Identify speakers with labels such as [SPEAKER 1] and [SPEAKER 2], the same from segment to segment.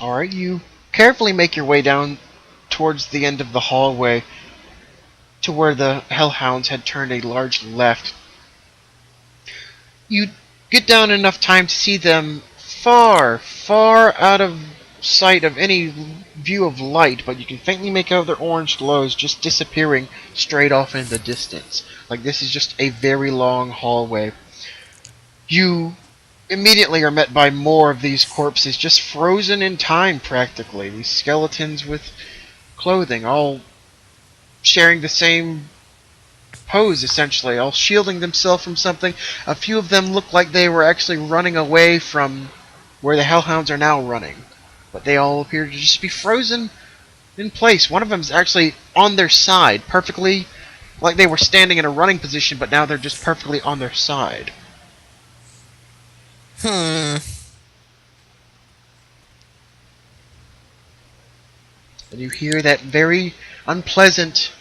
[SPEAKER 1] Alright, you carefully make your way down towards the end of the hallway to where the hellhounds had turned a large left. You get down enough time to see them far, far out of sight of any view of light, but you can faintly make out their orange glows just disappearing straight off in the distance. Like this is just a very long hallway. You immediately are met by more of these corpses, just frozen in time practically. These skeletons with clothing, all sharing the same pose essentially, all shielding themselves from something. A few of them look like they were actually running away from where the hellhounds are now running, but they all appear to just be frozen in place. One of them is actually on their side, perfectly like they were standing in a running position, but now they're just perfectly on their side.
[SPEAKER 2] Hmm.
[SPEAKER 1] And you hear that very unpleasant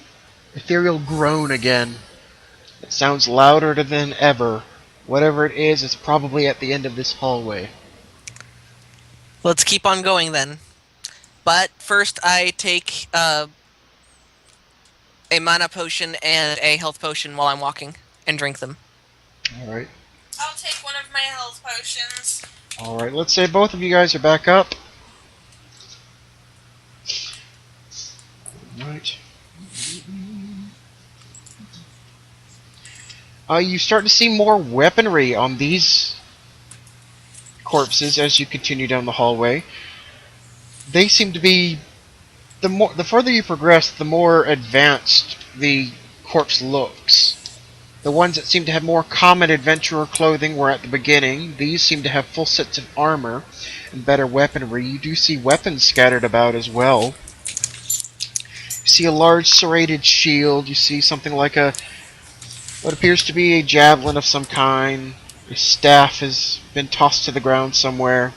[SPEAKER 1] ethereal groan again. It sounds louder than ever. Whatever it is, it's probably at the end of this hallway.
[SPEAKER 2] Let's keep on going then. But first, I take a mana potion and a health potion while I'm walking and drink them.
[SPEAKER 1] Alright.
[SPEAKER 3] I'll take one of my health potions.
[SPEAKER 1] Alright, let's say both of you guys are back up. Alright. You start to see more weaponry on these corpses as you continue down the hallway. They seem to be the further you progress, the more advanced the corpse looks. The ones that seem to have more common adventurer clothing were at the beginning. These seem to have full sets of armor and better weaponry. You do see weapons scattered about as well. You see a large serrated shield. You see something like what appears to be a javelin of some kind. A staff has been tossed to the ground somewhere.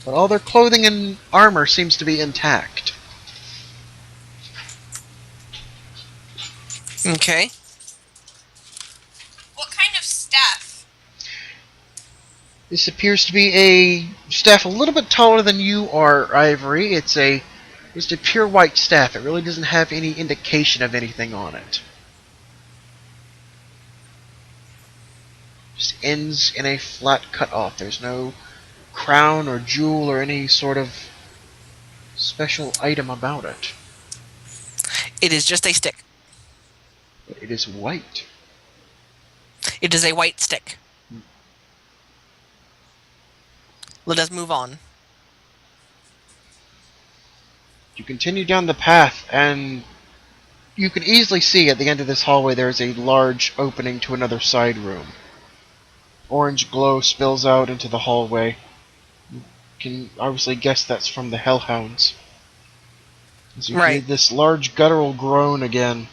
[SPEAKER 1] But all their clothing and armor seems to be intact.
[SPEAKER 2] Okay.
[SPEAKER 3] What kind of staff?
[SPEAKER 1] This appears to be a staff a little bit taller than you are, Ivory. It's just a pure white staff. It really doesn't have any indication of anything on it. Just ends in a flat cut-off. There's no crown or jewel or any sort of special item about it.
[SPEAKER 2] It is just a stick.
[SPEAKER 1] But it is white.
[SPEAKER 2] It is a white stick. Let us move on.
[SPEAKER 1] You continue down the path, and you can easily see at the end of this hallway there is a large opening to another side room. Orange glow spills out into the hallway. You can obviously guess that's from the hellhounds. As you hear
[SPEAKER 2] Right.
[SPEAKER 1] this large guttural groan again.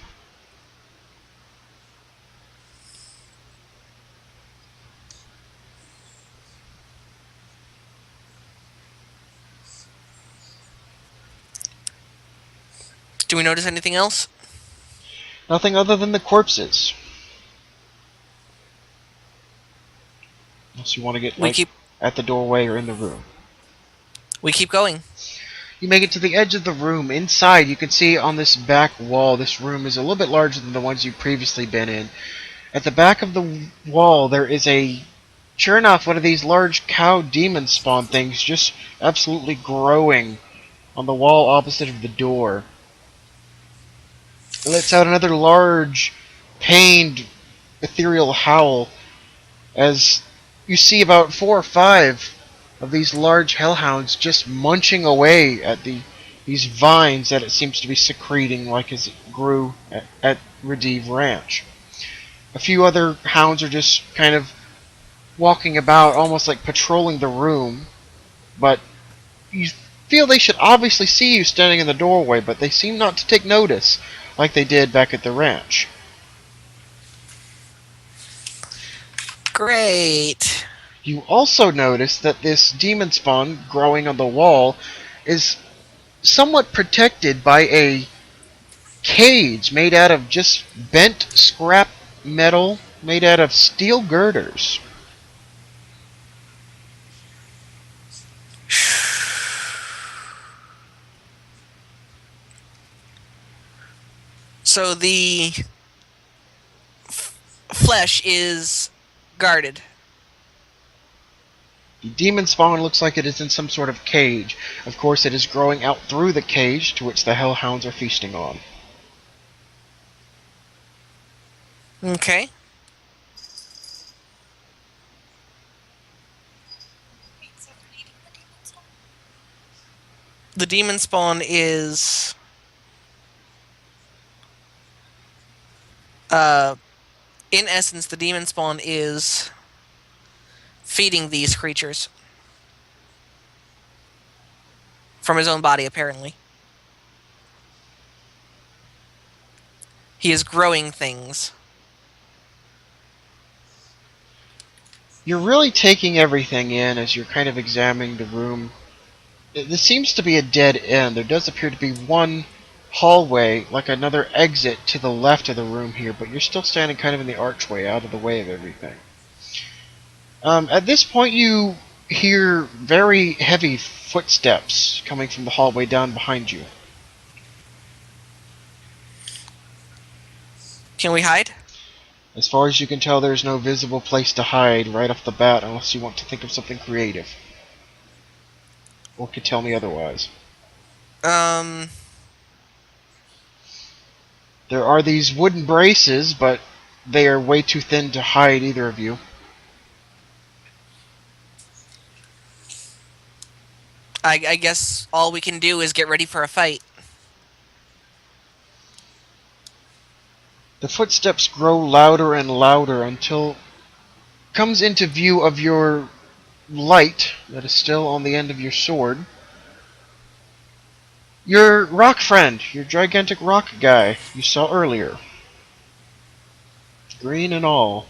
[SPEAKER 2] Do we notice anything else?
[SPEAKER 1] Nothing other than the corpses. Unless you want to get at the doorway or in the room.
[SPEAKER 2] We keep going.
[SPEAKER 1] You make it to the edge of the room. Inside, you can see on this back wall, this room is a little bit larger than the ones you've previously been in. At the back of the wall, there is sure enough, one of these large cow demon spawn things just absolutely growing on the wall opposite of the door. It lets out another large, pained, ethereal howl as you see about 4 or 5 of these large hellhounds just munching away at these vines that it seems to be secreting like as it grew at Redive Ranch. A few other hounds are just kind of walking about, almost like patrolling the room, but you feel they should obviously see you standing in the doorway, but they seem not to take notice like they did back at the ranch.
[SPEAKER 2] Great.
[SPEAKER 1] You also notice that this demon spawn growing on the wall is somewhat protected by a cage made out of just bent scrap metal made out of steel girders.
[SPEAKER 2] So the flesh is guarded.
[SPEAKER 1] The demon spawn looks like it is in some sort of cage. Of course, it is growing out through the cage to which the hellhounds are feasting on.
[SPEAKER 2] Okay. The demon spawn is in essence the demon spawn is feeding these creatures from his own body, apparently. He is growing things.
[SPEAKER 1] You're really taking everything in as you're kind of examining the room. This seems to be a dead end. There does appear to be one hallway, like another exit to the left of the room here, but you're still standing kind of in the archway, out of the way of everything. At this point, you hear very heavy footsteps coming from the hallway down behind you.
[SPEAKER 2] Can we hide?
[SPEAKER 1] As far as you can tell, there's no visible place to hide right off the bat unless you want to think of something creative. Or could tell me otherwise.
[SPEAKER 2] Um,
[SPEAKER 1] There are these wooden braces, but they are way too thin to hide either of you.
[SPEAKER 2] I guess all we can do is get ready for a fight.
[SPEAKER 1] The footsteps grow louder and louder until it comes into view of your light that is still on the end of your sword. Your rock friend, your gigantic rock guy you saw earlier. Green and all.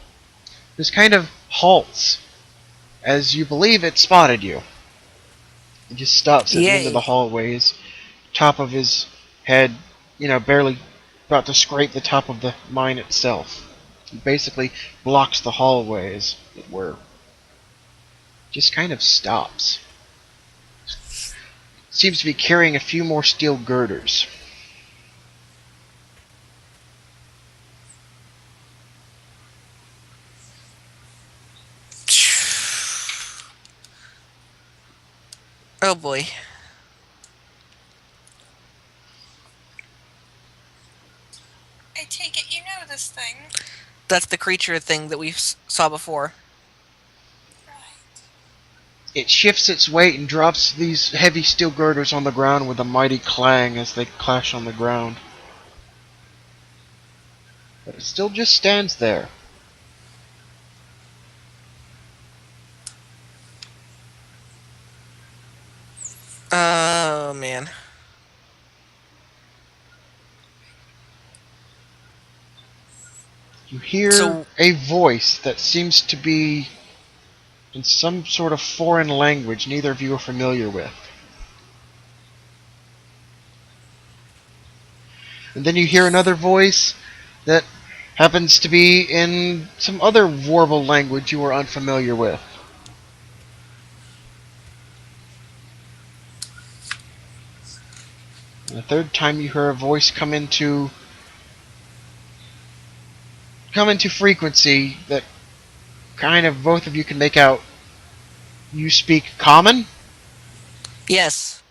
[SPEAKER 1] This kind of halts as you believe it spotted you. It just stops at the end of the
[SPEAKER 2] Yay.
[SPEAKER 1] hallways, top of his head, barely about to scrape the top of the mine itself. He basically blocks the hallway, as it were. Just kind of stops. Seems to be carrying a few more steel girders.
[SPEAKER 2] Oh boy.
[SPEAKER 3] I take it you know this thing.
[SPEAKER 2] That's the creature thing that we saw before.
[SPEAKER 3] Right.
[SPEAKER 1] It shifts its weight and drops these heavy steel girders on the ground with a mighty clang as they clash on the ground. But it still just stands there.
[SPEAKER 2] Oh man.
[SPEAKER 1] You hear
[SPEAKER 2] So
[SPEAKER 1] a voice that seems to be in some sort of foreign language neither of you are familiar with. And then you hear another voice that happens to be in some other warble language you are unfamiliar with. And the third time you hear a voice come into frequency that kind of both of you can make out. You speak common?
[SPEAKER 2] yes.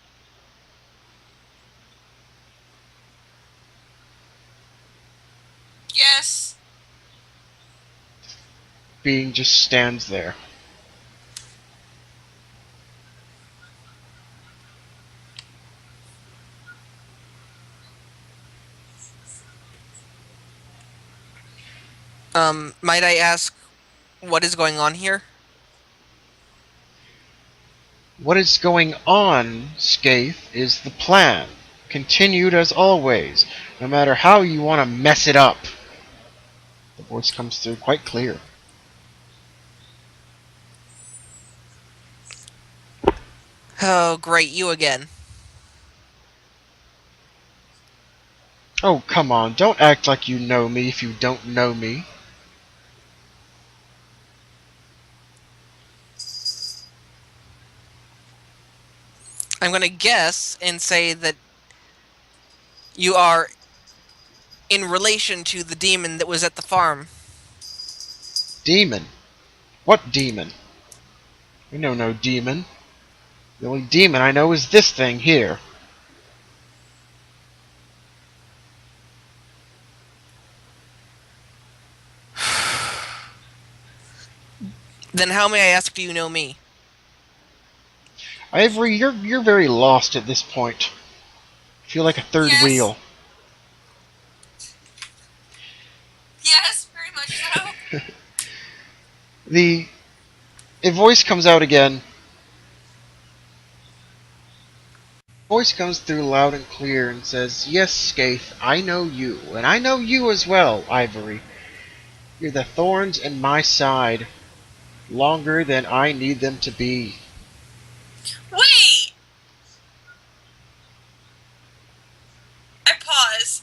[SPEAKER 3] Yes.
[SPEAKER 1] Being just stands there.
[SPEAKER 2] Might I ask what is going on here?
[SPEAKER 1] What is going on, Skaith, is the plan. Continued as always, no matter how you want to mess it up. The voice comes through quite clear.
[SPEAKER 2] Oh, great, you again.
[SPEAKER 1] Oh, come on, don't act like you know me if you don't know me.
[SPEAKER 2] I'm gonna guess and say that you are in relation to the demon that was at the farm.
[SPEAKER 1] Demon? What demon? I know no demon. The only demon I know is this thing here.
[SPEAKER 2] Then how, may I ask, do you know me?
[SPEAKER 1] Ivory, you're very lost at this point. I feel like a third
[SPEAKER 3] Yes.
[SPEAKER 1] wheel.
[SPEAKER 3] Yes, very much so.
[SPEAKER 1] A voice comes out again. Voice comes through loud and clear and says, "Yes, Skaith, I know you, and I know you as well, Ivory. You're the thorns in my side, longer than I need them to be."
[SPEAKER 3] Wait! I pause.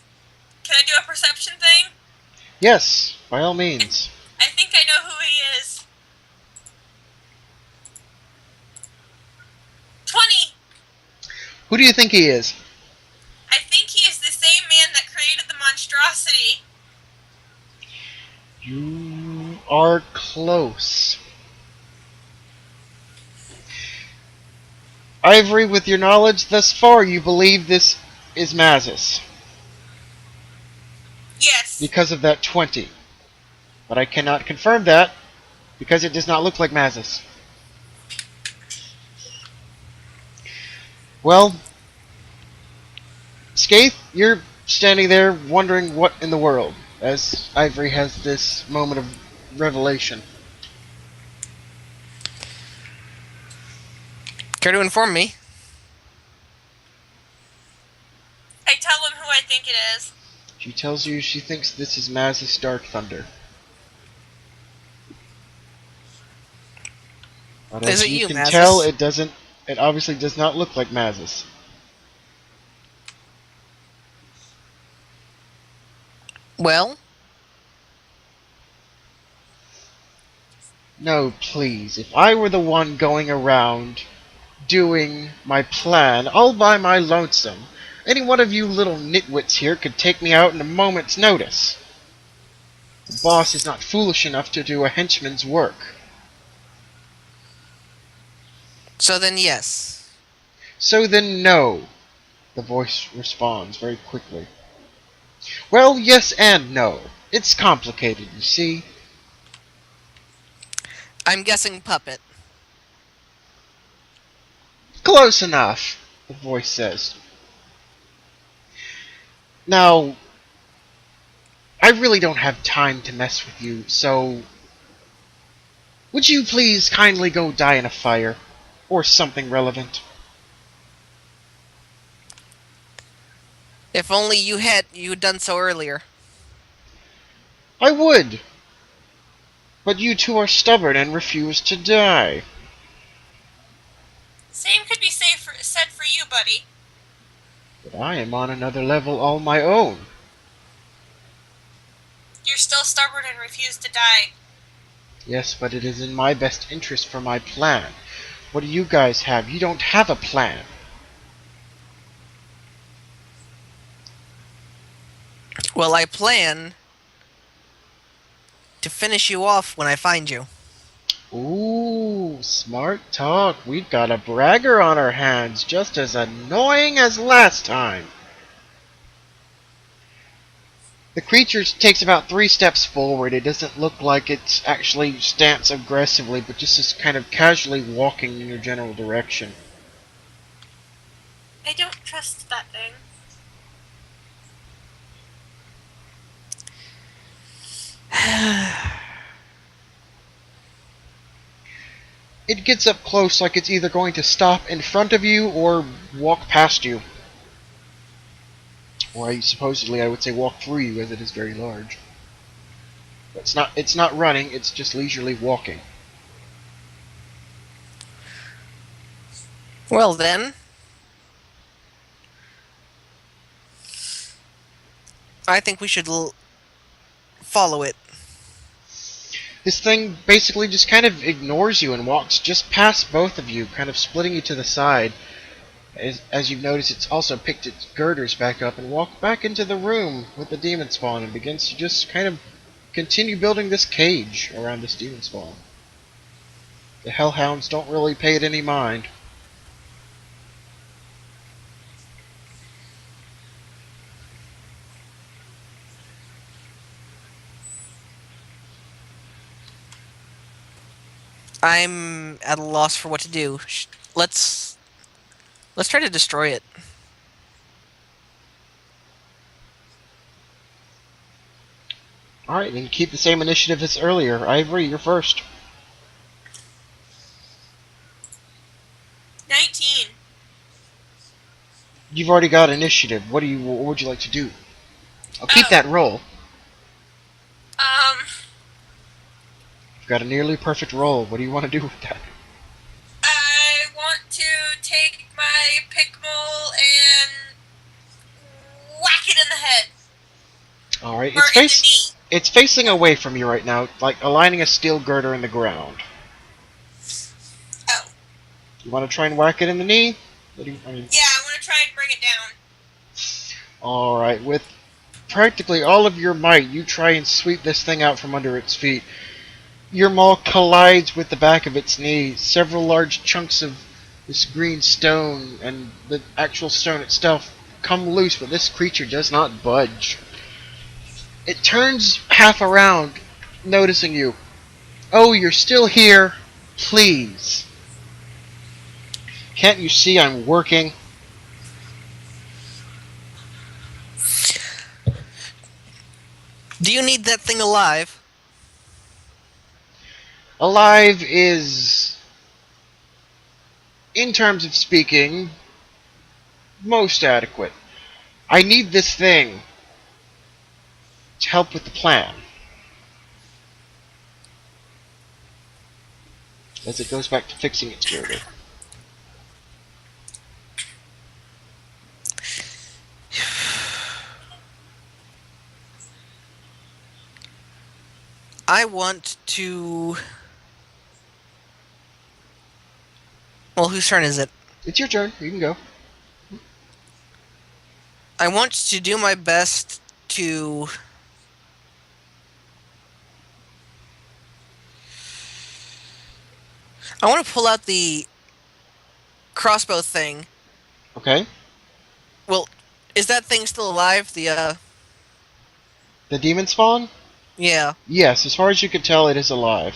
[SPEAKER 3] Can I do a perception thing?
[SPEAKER 1] Yes, by all means.
[SPEAKER 3] I think I know who he is. 20!
[SPEAKER 1] Who do you think he is?
[SPEAKER 3] I think he is the same man that created the monstrosity.
[SPEAKER 1] You are close. Ivory, with your knowledge thus far, you believe this is Mazis
[SPEAKER 3] Yes.
[SPEAKER 1] because of that 20. But I cannot confirm that because it does not look like Mazis. Well, Skaith, you're standing there wondering what in the world, as Ivory has this moment of revelation.
[SPEAKER 2] Care to inform me?
[SPEAKER 3] I tell him who I think it is.
[SPEAKER 1] She tells you she thinks this is Mazis Dark Thunder. But
[SPEAKER 2] Is
[SPEAKER 1] as
[SPEAKER 2] it
[SPEAKER 1] you
[SPEAKER 2] you,
[SPEAKER 1] can
[SPEAKER 2] Mazis?
[SPEAKER 1] tell, it obviously does not look like Mazis.
[SPEAKER 2] Well,
[SPEAKER 1] No, please. If I were the one going around doing my plan all by my lonesome, any one of you little nitwits here could take me out in a moment's notice. The boss is not foolish enough to do a henchman's work.
[SPEAKER 2] so then yes.
[SPEAKER 1] So then no, the voice responds very quickly. Well, yes and no. It's complicated, you see.
[SPEAKER 2] I'm guessing puppet.
[SPEAKER 1] Close enough, the voice says. Now, I really don't have time to mess with you, so would you please kindly go die in a fire? Or something relevant.
[SPEAKER 2] If only you had done so earlier.
[SPEAKER 1] I would. But you two are stubborn and refuse to die.
[SPEAKER 3] Same could be said for you, buddy.
[SPEAKER 1] But I am on another level all my own.
[SPEAKER 3] You're still stubborn and refuse to die.
[SPEAKER 1] Yes, but it is in my best interest for my plan. What do you guys have? You don't have a plan.
[SPEAKER 2] Well, I plan to finish you off when I find you.
[SPEAKER 1] Ooh, smart talk. We've got a bragger on our hands, just as annoying as last time. The creature takes about 3 steps forward. It doesn't look like it's actually stance aggressively, but just is kind of casually walking in your general direction.
[SPEAKER 3] I don't trust that thing.
[SPEAKER 1] It gets up close like it's either going to stop in front of you or walk past you. Or I would say walk through you, as it is very large. But it's not running, it's just leisurely walking.
[SPEAKER 2] Well then, I think we should follow it.
[SPEAKER 1] This thing basically just kind of ignores you and walks just past both of you, kind of splitting you to the side. As you've noticed, it's also picked its girders back up and walked back into the room with the demon spawn and begins to just kind of continue building this cage around this demon spawn. The hellhounds don't really pay it any mind.
[SPEAKER 2] I'm at a loss for what to do. Let's try to destroy it.
[SPEAKER 1] Alright, then keep the same initiative as earlier. Ivory, you're first.
[SPEAKER 3] 19.
[SPEAKER 1] You've already got initiative. What would you like to do? I'll keep
[SPEAKER 3] Oh.
[SPEAKER 1] that roll.
[SPEAKER 3] Um,
[SPEAKER 1] You've got a nearly perfect roll. What do you want to do with that?
[SPEAKER 3] I want to take my pickmole and whack it in the head.
[SPEAKER 1] Alright,
[SPEAKER 3] Or in the knee.
[SPEAKER 1] it's facing away from you right now, like aligning a steel girder in the ground.
[SPEAKER 3] Oh.
[SPEAKER 1] You want to try and whack it in the knee? I mean,
[SPEAKER 3] Yeah, I want to try and bring it down.
[SPEAKER 1] alright, with practically all of your might, you try and sweep this thing out from under its feet. Your maul collides with the back of its knee. Several large chunks of this green stone and the actual stone itself come loose, but this creature does not budge. It turns half around, noticing you. Oh, you're still here? Please. Can't you see I'm working?
[SPEAKER 2] Do you need that thing alive?
[SPEAKER 1] Alive is, in terms of speaking, most adequate. I need this thing to help with the plan. As it goes back to fixing its girder.
[SPEAKER 2] I want to... Well, whose turn is it?
[SPEAKER 1] It's your turn. You can go.
[SPEAKER 2] I want to do my best to... I want to pull out the crossbow thing.
[SPEAKER 1] Okay.
[SPEAKER 2] Well, is that thing still alive?
[SPEAKER 1] The demon spawn?
[SPEAKER 2] Yeah.
[SPEAKER 1] Yes, as far as you can tell, it is alive.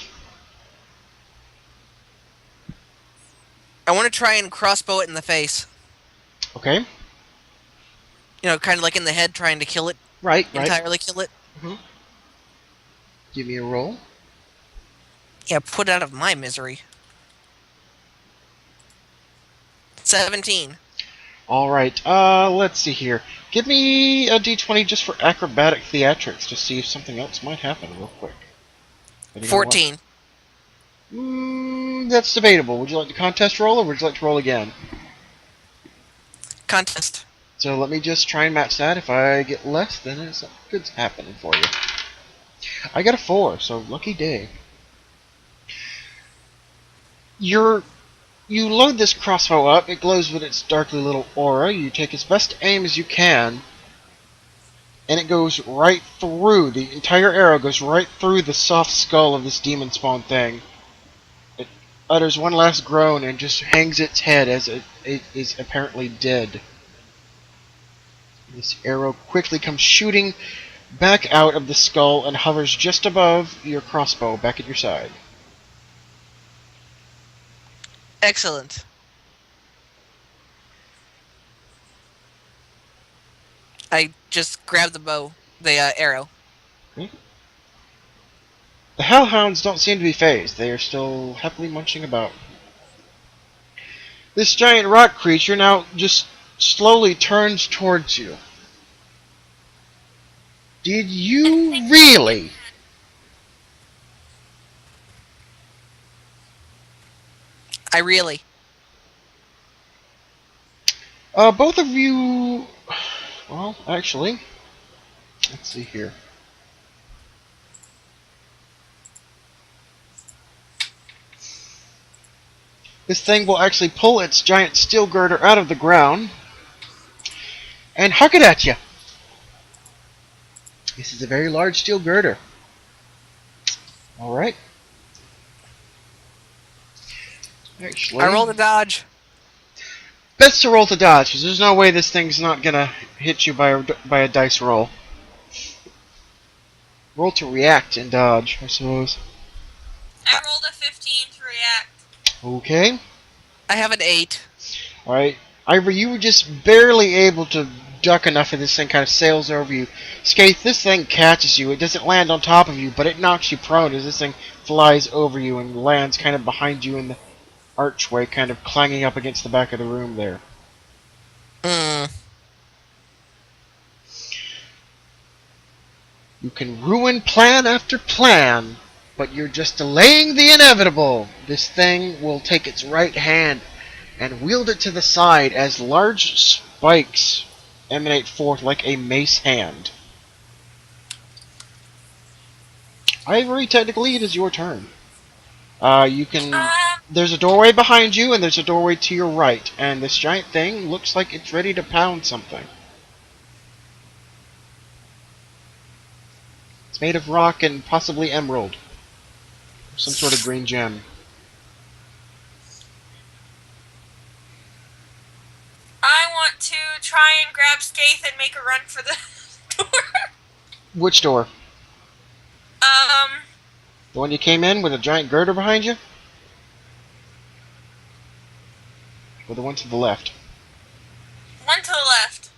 [SPEAKER 2] I want to try and crossbow it in the face.
[SPEAKER 1] Okay.
[SPEAKER 2] You know, kind of like in the head, trying to kill it.
[SPEAKER 1] Right.
[SPEAKER 2] Entirely kill it.
[SPEAKER 1] Give me a roll.
[SPEAKER 2] Yeah, put out of my misery. 17.
[SPEAKER 1] Alright, let's see here. Give me a d20 just for acrobatic theatrics to see if something else might happen real quick.
[SPEAKER 2] 14.
[SPEAKER 1] That's debatable. Would you like to contest roll, or would you like to roll again?
[SPEAKER 2] Contest.
[SPEAKER 1] So let me just try and match that. If I get less, then something good's happening for you. I got a 4, so lucky day. You load this crossbow up. It glows with its darkly little aura. You take as best aim as you can, and it goes right through. The entire arrow goes right through the soft skull of this demon spawn thing. It utters one last groan and just hangs its head as it is apparently dead. This arrow quickly comes shooting back out of the skull and hovers just above your crossbow, back at your side.
[SPEAKER 2] Excellent. I just grabbed the bow, the arrow.
[SPEAKER 1] Okay. The hellhounds don't seem to be phased. They are still happily munching about. This giant rock creature now just slowly turns towards you. Did you really?
[SPEAKER 2] I really.
[SPEAKER 1] Both of you... Well, actually... Let's see here. This thing will actually pull its giant steel girder out of the ground and huck it at you. This is a very large steel girder. Alright. Actually,
[SPEAKER 2] I rolled a dodge.
[SPEAKER 1] best to roll to dodge, because there's no way this thing's not gonna hit you by a dice roll. Roll to react and dodge, I suppose.
[SPEAKER 3] I rolled a 15 to react.
[SPEAKER 1] Okay.
[SPEAKER 2] I have an 8.
[SPEAKER 1] Alright. Ivor, you were just barely able to duck enough of this thing kind of sails over you. Skaith, this thing catches you. It doesn't land on top of you, but it knocks you prone as this thing flies over you and lands kind of behind you in the archway, kind of clanging up against the back of the room there. You can ruin plan after plan, but you're just delaying the inevitable. This thing will take its right hand and wield it to the side as large spikes emanate forth like a mace hand. Ivory, technically it is your turn. You can... There's a doorway behind you, and there's a doorway to your right, and this giant thing looks like it's ready to pound something. It's made of rock and possibly emerald. Some sort of green gem.
[SPEAKER 3] I want to try and grab Skaith and make a run for the door.
[SPEAKER 1] Which door?
[SPEAKER 3] Um,
[SPEAKER 1] The one you came in with a giant girder behind you? Or the one to the left?
[SPEAKER 3] one to the left.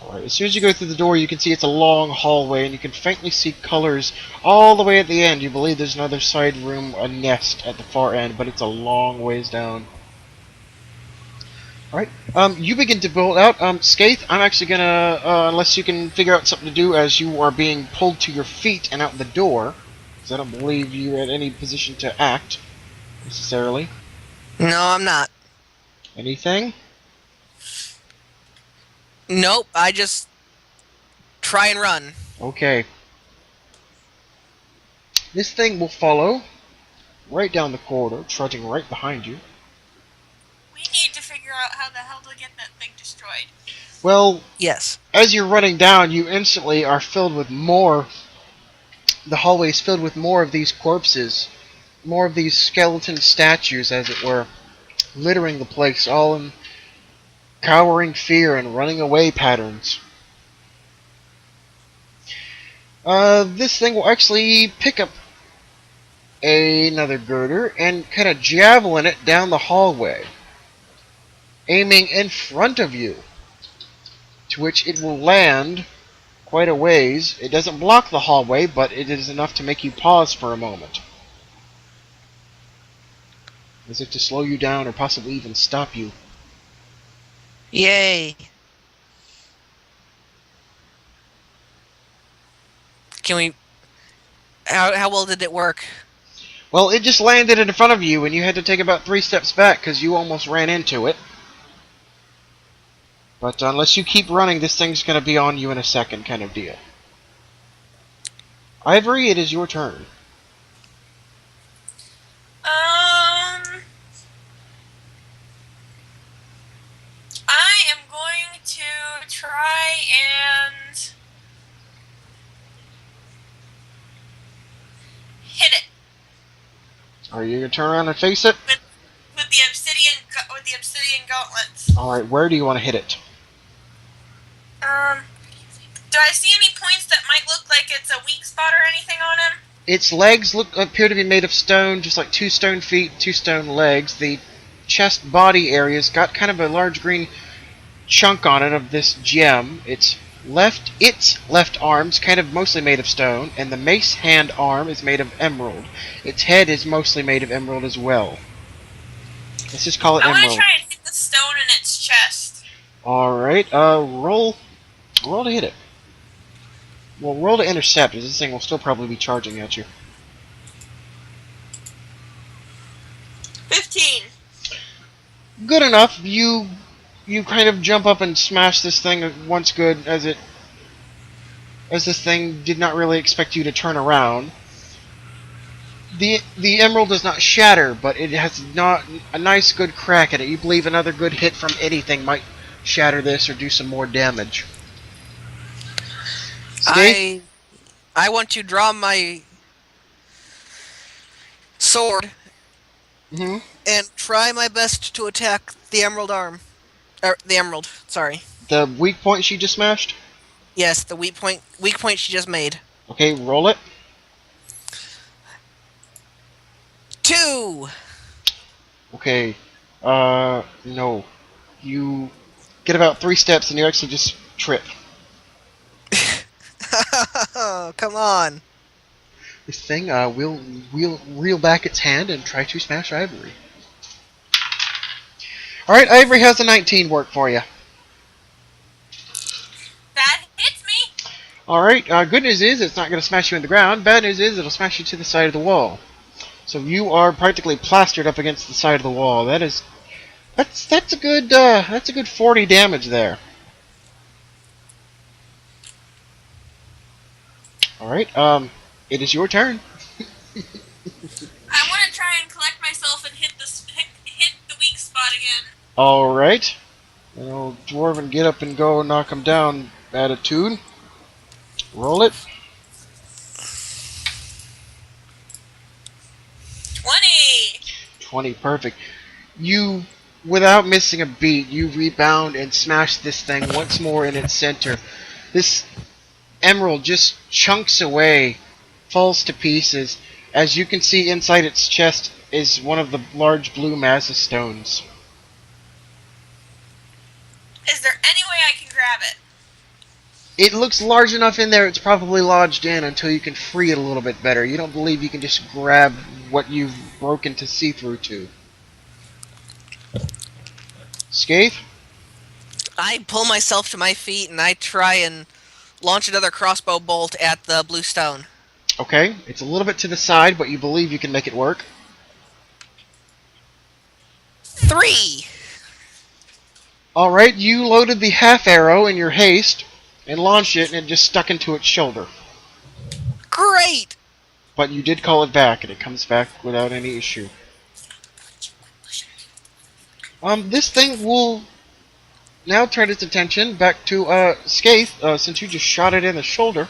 [SPEAKER 1] Alright, as soon as you go through the door, you can see it's a long hallway, and you can faintly see colors all the way at the end. You believe there's another side room, a nest at the far end, but it's a long ways down. Alright, you begin to build out. Skaith, I'm actually gonna, unless you can figure out something to do as you are being pulled to your feet and out the door, because I don't believe you're at any position to act, necessarily.
[SPEAKER 2] No, I'm not.
[SPEAKER 1] Anything?
[SPEAKER 2] Nope, I just try and run.
[SPEAKER 1] Okay. This thing will follow right down the corridor, trudging right behind you.
[SPEAKER 3] We need to figure out how the hell to get that thing destroyed.
[SPEAKER 1] Well,
[SPEAKER 2] Yes.
[SPEAKER 1] as you're running down, you instantly are filled with more... The hallway is filled with more of these corpses. More of these skeleton statues, as it were, littering the place, all in cowering fear and running away patterns. This thing will actually pick up another girder and kind of javelin it down the hallway, aiming in front of you, to which it will land quite a ways. It doesn't block the hallway, but it is enough to make you pause for a moment, as if to slow you down or possibly even stop you.
[SPEAKER 2] Yay. Can we... How well did it work?
[SPEAKER 1] Well, it just landed in front of you, and you had to take about 3 steps back because you almost ran into it. But unless you keep running, this thing's going to be on you in a second, kind of deal. Ivory, it is your turn.
[SPEAKER 3] I am going to try and hit it
[SPEAKER 1] Are you going to turn around and face it?
[SPEAKER 3] with the obsidian gauntlets.
[SPEAKER 1] Alright, where do you want to hit it?
[SPEAKER 3] Do I see any points that might look like it's a weak spot or anything on him?
[SPEAKER 1] Its legs appear to be made of stone, just like 2 stone feet, 2 stone legs. The chest body area's got kind of a large green chunk on it of this gem. Its left arm's kind of mostly made of stone, and the mace hand arm is made of emerald. Its head is mostly made of emerald as well. Let's just call it
[SPEAKER 3] I want
[SPEAKER 1] emerald.
[SPEAKER 3] to try and hit the stone in its chest.
[SPEAKER 1] Alright, roll to hit it. Well, roll to intercept, as this thing will still probably be charging at you.
[SPEAKER 3] 15.
[SPEAKER 1] Good enough. You kind of jump up and smash this thing once good, as this thing did not really expect you to turn around. The emerald does not shatter, but it has not a nice good crack at it. You believe another good hit from anything might shatter this or do some more damage. Skaith?
[SPEAKER 2] I want to draw my sword
[SPEAKER 1] Hmm.
[SPEAKER 2] and try my best to attack the emerald arm. The emerald, sorry.
[SPEAKER 1] The weak point she just smashed?
[SPEAKER 2] Yes, the weak point she just made.
[SPEAKER 1] Okay, roll it.
[SPEAKER 2] 2!
[SPEAKER 1] Okay. No. You get about 3 steps and you actually just trip.
[SPEAKER 2] Come on.
[SPEAKER 1] This thing will reel back its hand and try to smash Ivory. Alright, Ivory, how's the 19 work for you?
[SPEAKER 3] That hits me.
[SPEAKER 1] Alright, good news is it's not going to smash you in the ground. Bad news is it'll smash you to the side of the wall. So you are practically plastered up against the side of the wall. That's a good 40 damage there. Alright, it is your turn.
[SPEAKER 3] I want to try and collect myself and hit the weak spot again.
[SPEAKER 1] Alright. Well, Dwarven get up and go, knock him down attitude. Roll it.
[SPEAKER 3] 20.
[SPEAKER 1] 20, perfect. You, without missing a beat, you rebound and smash this thing once more in its center. This emerald just chunks away, falls to pieces. As you can see, inside its chest is one of the large blue massive stones.
[SPEAKER 3] Is there any way I can grab it?
[SPEAKER 1] It looks large enough in there, it's probably lodged in until you can free it a little bit better. You don't believe you can just grab what you've broken to see through to. Skaith?
[SPEAKER 2] I pull myself to my feet and I try and launch another crossbow bolt at the blue stone.
[SPEAKER 1] Okay, it's a little bit to the side, but you believe you can make it work.
[SPEAKER 2] 3!
[SPEAKER 1] Alright, you loaded the half arrow in your haste and launched it, and it just stuck into its shoulder.
[SPEAKER 2] Great!
[SPEAKER 1] But you did call it back, and it comes back without any issue. This thing will now turn its attention back to Skaith, since you just shot it in the shoulder.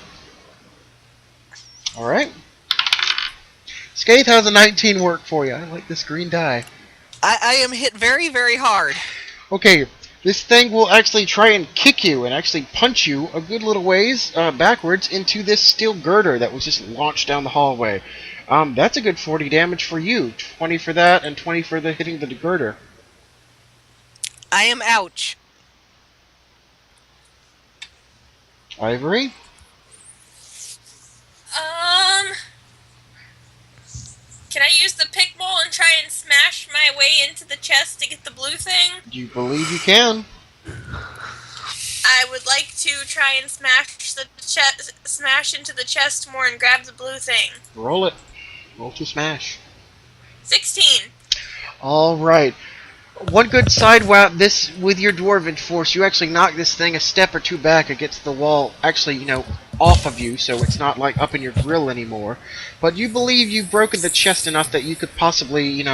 [SPEAKER 1] Alright. Skaith, how's a 19 work for you? I like this green die.
[SPEAKER 2] I am hit very, very hard.
[SPEAKER 1] Okay, this thing will actually try and kick you and actually punch you a good little ways backwards into this steel girder that was just launched down the hallway. That's a good 40 damage for you. 20 for that and 20 for the hitting the girder.
[SPEAKER 2] I am ouch.
[SPEAKER 1] Ivory?
[SPEAKER 3] Can I use the pick mole and try and smash my way into the chest to get the blue thing?
[SPEAKER 1] You believe you can.
[SPEAKER 3] I would like to try and smash into the chest more and grab the blue thing.
[SPEAKER 1] Roll it. Roll to smash.
[SPEAKER 3] 16.
[SPEAKER 1] Alright. One good side whap this with your dwarven force, you actually knock this thing a step or two back against the wall, actually, off of you, so it's not like up in your grill anymore. But you believe you've broken the chest enough that you could possibly,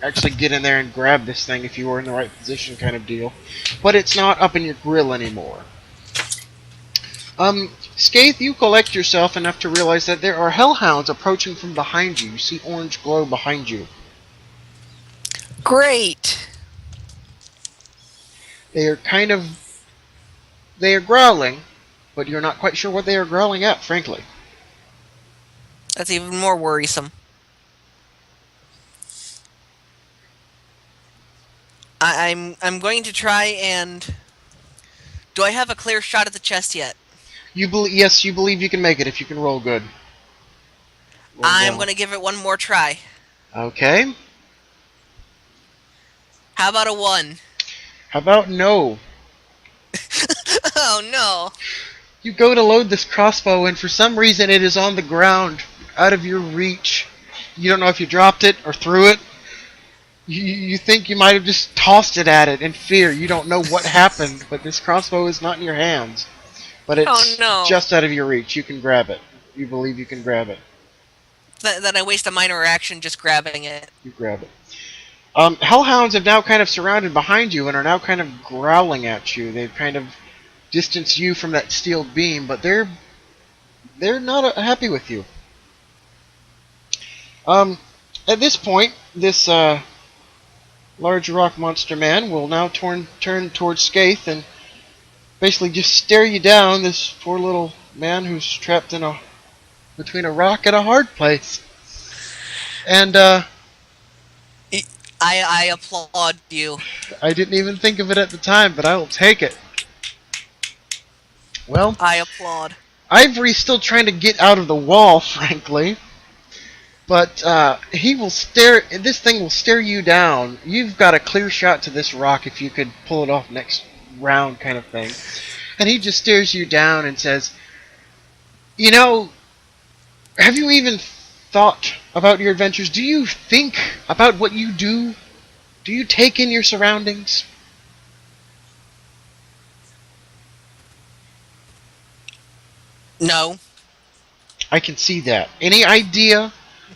[SPEAKER 1] actually get in there and grab this thing if you were in the right position kind of deal. But it's not up in your grill anymore. Skaith, you collect yourself enough to realize that there are hellhounds approaching from behind you. You see orange glow behind you.
[SPEAKER 2] Great!
[SPEAKER 1] They are growling, but you're not quite sure what they are growling at, frankly.
[SPEAKER 2] That's even more worrisome. I'm going to try and... Do I have a clear shot at the chest yet?
[SPEAKER 1] Yes, you believe you can make it if you can roll good.
[SPEAKER 2] I'm going to give it one more try.
[SPEAKER 1] Okay.
[SPEAKER 2] How about a 1?
[SPEAKER 1] How about no?
[SPEAKER 2] Oh no!
[SPEAKER 1] You go to load this crossbow, and for some reason it is on the ground, out of your reach. You don't know if you dropped it or threw it. You think you might have just tossed it at it in fear. You don't know what happened, but this crossbow is not in your hands. But it's
[SPEAKER 2] Oh, no.
[SPEAKER 1] just out of your reach. You can grab it. You believe you can grab it.
[SPEAKER 2] Then I waste a minor action just grabbing it.
[SPEAKER 1] You grab it. Hellhounds have now kind of surrounded behind you and are now kind of growling at you. They've kind of distanced you from that steel beam, but they're not happy with you. Um, at this point, this large rock monster man will now turn towards Skaith and basically just stare you down. This poor little man who's trapped in between a rock and a hard place. And
[SPEAKER 2] I applaud you.
[SPEAKER 1] I didn't even think of it at the time, but I will take it. Well,
[SPEAKER 2] I applaud.
[SPEAKER 1] Ivory's still trying to get out of the wall, frankly. But he will stare. This thing will stare you down. You've got a clear shot to this rock if you could pull it off next round, kind of thing. And he just stares you down and says, "You know, have you even thought about your adventures? Do you think about what you do? Do you take in your surroundings?"
[SPEAKER 2] No.
[SPEAKER 1] I can see that. Any idea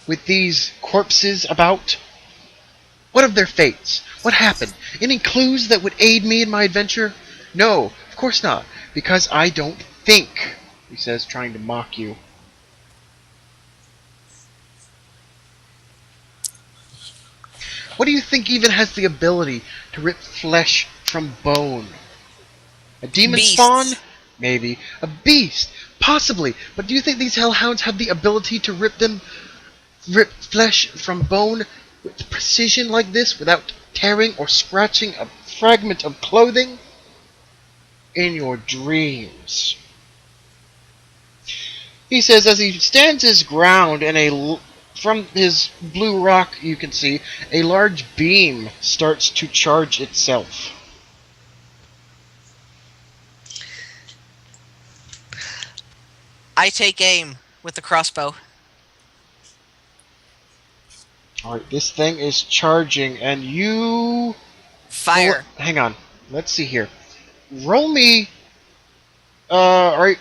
[SPEAKER 1] with these corpses about? What of their fates? What happened? Any clues that would aid me in my adventure? No, of course not, because I don't think, he says, trying to mock you. What do you think even has the ability to rip flesh from bone? A demon
[SPEAKER 2] Beasts.
[SPEAKER 1] spawn? Maybe. A beast? Possibly. But do you think these hellhounds have the ability to rip flesh from bone with precision like this without tearing or scratching a fragment of clothing? In your dreams. He says as he stands his ground and from his blue rock you can see a large beam starts to charge itself.
[SPEAKER 2] I take aim with the crossbow.
[SPEAKER 1] Alright, this thing is charging and you...
[SPEAKER 2] Fire.
[SPEAKER 1] Oh, hang on. Let's see here. Roll me... alright.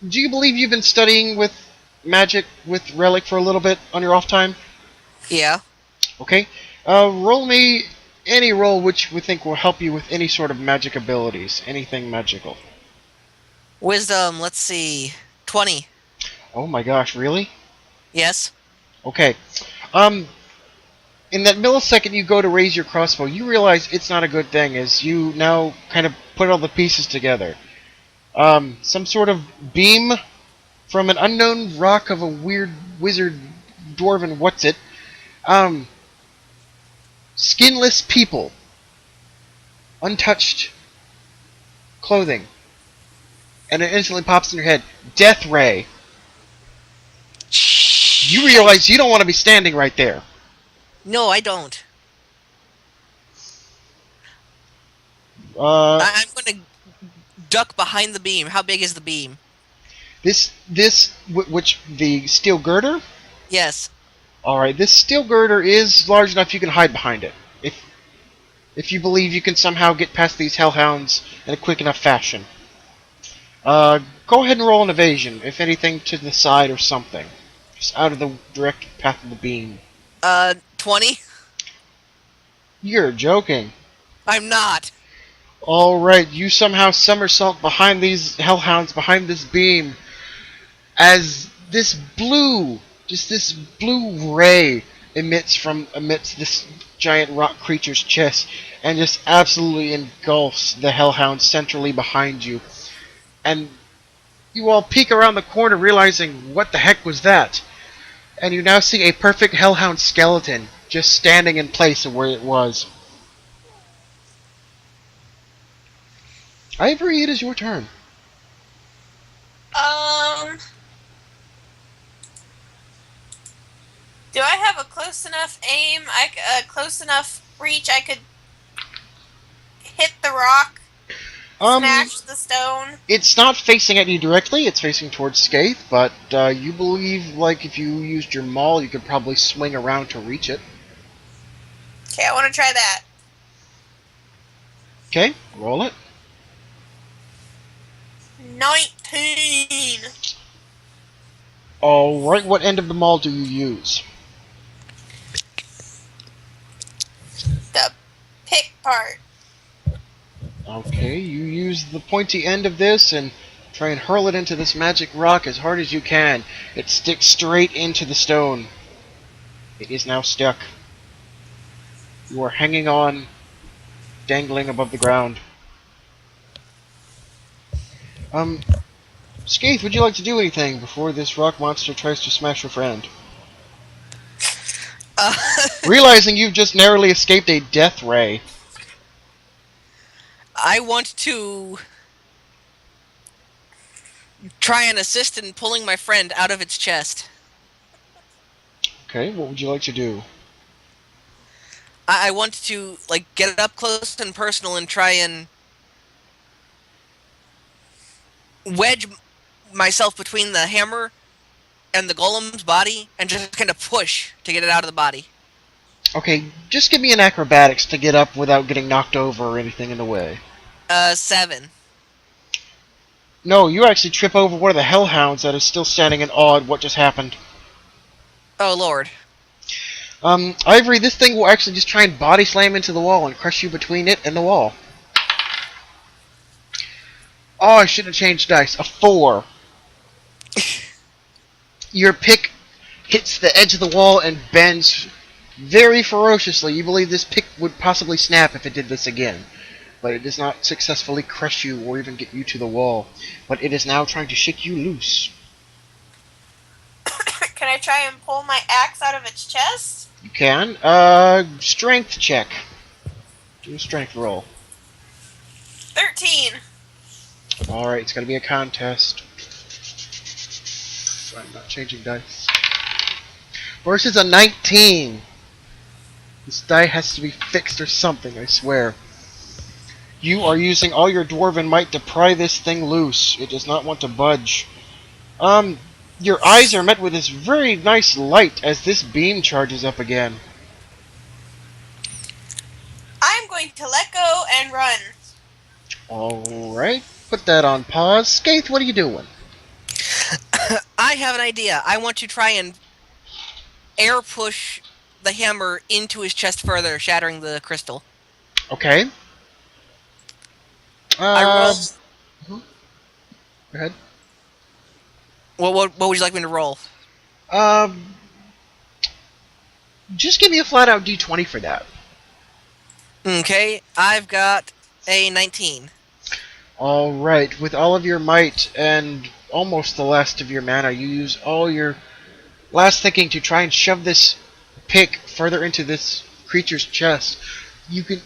[SPEAKER 1] Do you believe you've been studying with magic with Relic for a little bit on your off time?
[SPEAKER 2] Yeah.
[SPEAKER 1] Okay. Roll me any roll which we think will help you with any sort of magic abilities. Anything magical.
[SPEAKER 2] Wisdom, let's see. 20.
[SPEAKER 1] Oh my gosh, really?
[SPEAKER 2] Yes.
[SPEAKER 1] Okay. In that millisecond you go to raise your crossbow, you realize it's not a good thing as you now kind of put all the pieces together. Some sort of beam from an unknown rock of a weird wizard dwarven what's-it. Skinless people. Untouched clothing. And it instantly pops in your head. Death Ray. You realize you don't want to be standing right there.
[SPEAKER 2] No, I don't. I'm going to duck behind the beam. How big is the beam?
[SPEAKER 1] Which the steel girder?
[SPEAKER 2] Yes.
[SPEAKER 1] Alright, this steel girder is large enough you can hide behind it. If you believe you can somehow get past these hellhounds in a quick enough fashion. Go ahead and roll an evasion, if anything to the side or something. Just out of the direct path of the beam.
[SPEAKER 2] 20?
[SPEAKER 1] You're joking.
[SPEAKER 2] I'm not.
[SPEAKER 1] Alright, you somehow somersault behind these hellhounds, behind this beam, as this blue ray emits this giant rock creature's chest, and just absolutely engulfs the hellhound centrally behind you. And you all peek around the corner realizing, what the heck was that? And you now see a perfect hellhound skeleton just standing in place of where it was. Ivory, it is your turn.
[SPEAKER 3] Do I have a close enough aim, close enough reach I could hit the rock, smash the stone?
[SPEAKER 1] It's not facing at you directly, it's facing towards Skaith, but you believe, like, if you used your maul, you could probably swing around to reach it.
[SPEAKER 3] Okay, I want to try that.
[SPEAKER 1] Okay, roll it.
[SPEAKER 3] 19.
[SPEAKER 1] Alright, what end of the mall do you use?
[SPEAKER 3] The pick part.
[SPEAKER 1] Okay, you use the pointy end of this and try and hurl it into this magic rock as hard as you can. It sticks straight into the stone. It is now stuck. You are hanging on, dangling above the ground. Skaith, would you like to do anything before this rock monster tries to smash your friend?
[SPEAKER 2] Uh,
[SPEAKER 1] Realizing you've just narrowly escaped a death ray.
[SPEAKER 2] I want to try and assist in pulling my friend out of its chest.
[SPEAKER 1] Okay, what would you like to do?
[SPEAKER 2] I want to, like, get it up close and personal and try and wedge myself between the hammer and the golem's body and just kind of push to get it out of the body.
[SPEAKER 1] Okay, just give me an acrobatics to get up without getting knocked over or anything in the way.
[SPEAKER 2] 7.
[SPEAKER 1] No, you actually trip over one of the hellhounds that is still standing in awe at what just happened.
[SPEAKER 2] Oh, Lord.
[SPEAKER 1] Ivory, this thing will actually just try and body slam into the wall and crush you between it and the wall. Oh, I should have changed dice. A 4. Your pick hits the edge of the wall and bends very ferociously. You believe this pick would possibly snap if it did this again. But it does not successfully crush you or even get you to the wall. But it is now trying to shake you loose.
[SPEAKER 3] Can I try and pull my axe out of its chest?
[SPEAKER 1] You can. Strength check. Do a strength roll.
[SPEAKER 3] 13.
[SPEAKER 1] Alright, it's gonna be a contest. I'm not changing dice. Versus a 19. This die has to be fixed or something, I swear. You are using all your dwarven might to pry this thing loose. It does not want to budge. Your eyes are met with this very nice light as this beam charges up again.
[SPEAKER 3] I'm going to let go and run.
[SPEAKER 1] Alright, put that on pause. Skaith, what are you doing?
[SPEAKER 2] I have an idea. I want to try and air push the hammer into his chest further, shattering the crystal.
[SPEAKER 1] Okay.
[SPEAKER 2] I roll.
[SPEAKER 1] Go ahead.
[SPEAKER 2] What would you like me to roll?
[SPEAKER 1] Just give me a flat out d20 for that.
[SPEAKER 2] Okay, I've got a 19.
[SPEAKER 1] Alright, with all of your might and almost the last of your mana, you use all your last thinking to try and shove this pick further into this creature's chest. You can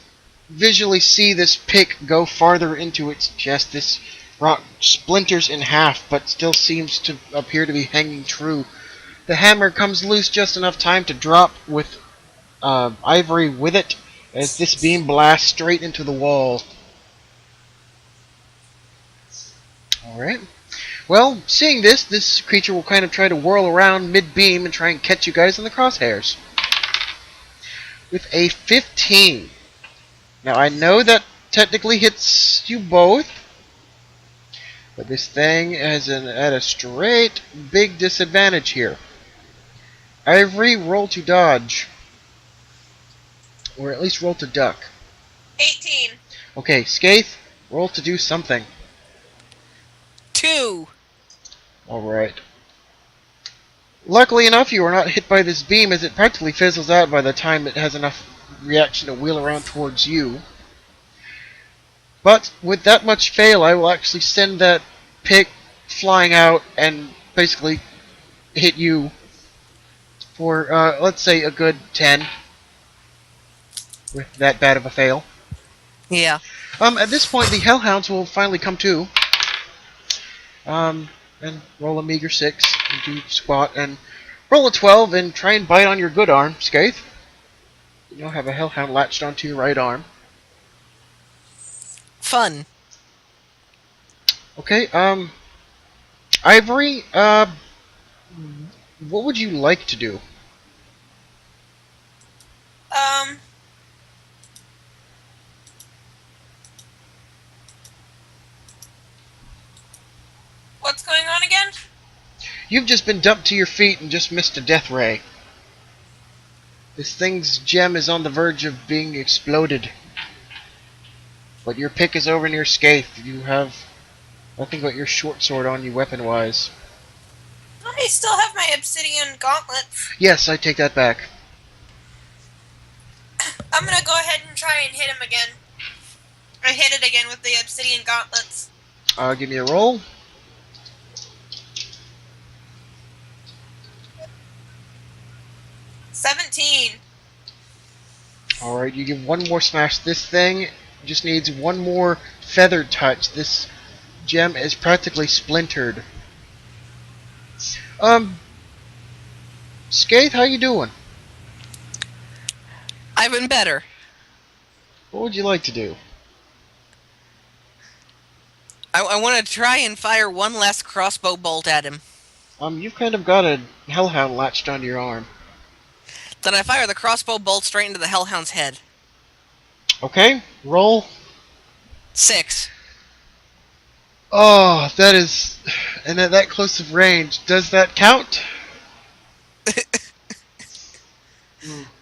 [SPEAKER 1] visually see this pick go farther into its chest. This rock splinters in half, but still seems to appear to be hanging true. The hammer comes loose just enough time to drop with Ivory with it, as this beam blasts straight into the wall. Alright. Well, seeing this creature will kind of try to whirl around mid-beam and try and catch you guys in the crosshairs. With a 15. Now, I know that technically hits you both, but this thing is at a straight big disadvantage here. Ivory, roll to dodge. Or at least roll to duck.
[SPEAKER 3] 18.
[SPEAKER 1] Okay, Skaith, roll to do something.
[SPEAKER 2] 2.
[SPEAKER 1] Alright. Luckily enough, you are not hit by this beam, as it practically fizzles out by the time it has enough reaction to wheel around towards you. But with that much fail, I will actually send that pick flying out and basically hit you for, let's say, a good 10. With that bad of a fail.
[SPEAKER 2] Yeah.
[SPEAKER 1] At this point, the Hellhounds will finally come to. And roll a meager 6, and do squat, and roll a 12, and try and bite on your good arm, Skaith. You now have a Hellhound latched onto your right arm.
[SPEAKER 2] Fun.
[SPEAKER 1] Okay, Ivory, what would you like to do?
[SPEAKER 3] What's going on again?
[SPEAKER 1] You've just been dumped to your feet and just missed a death ray. This thing's gem is on the verge of being exploded. But your pick is over near Skaith. You have nothing but your short sword on you weapon-wise.
[SPEAKER 3] I still have my obsidian gauntlets.
[SPEAKER 1] Yes, I take that back.
[SPEAKER 3] I'm gonna go ahead and try and hit him again. I hit it again with the obsidian gauntlets.
[SPEAKER 1] Give me a roll.
[SPEAKER 3] $17.
[SPEAKER 1] Alright, you give one more smash. This thing just needs one more feather touch. This gem is practically splintered. Skaith, how you doing?
[SPEAKER 2] I've been better.
[SPEAKER 1] What would you like to do?
[SPEAKER 2] I want to try and fire one last crossbow bolt at him.
[SPEAKER 1] You've kind of got a hellhound latched onto your arm.
[SPEAKER 2] Then I fire the crossbow bolt straight into the hellhound's head.
[SPEAKER 1] Okay, roll.
[SPEAKER 2] 6.
[SPEAKER 1] Oh, that is... And at that close of range, does that count?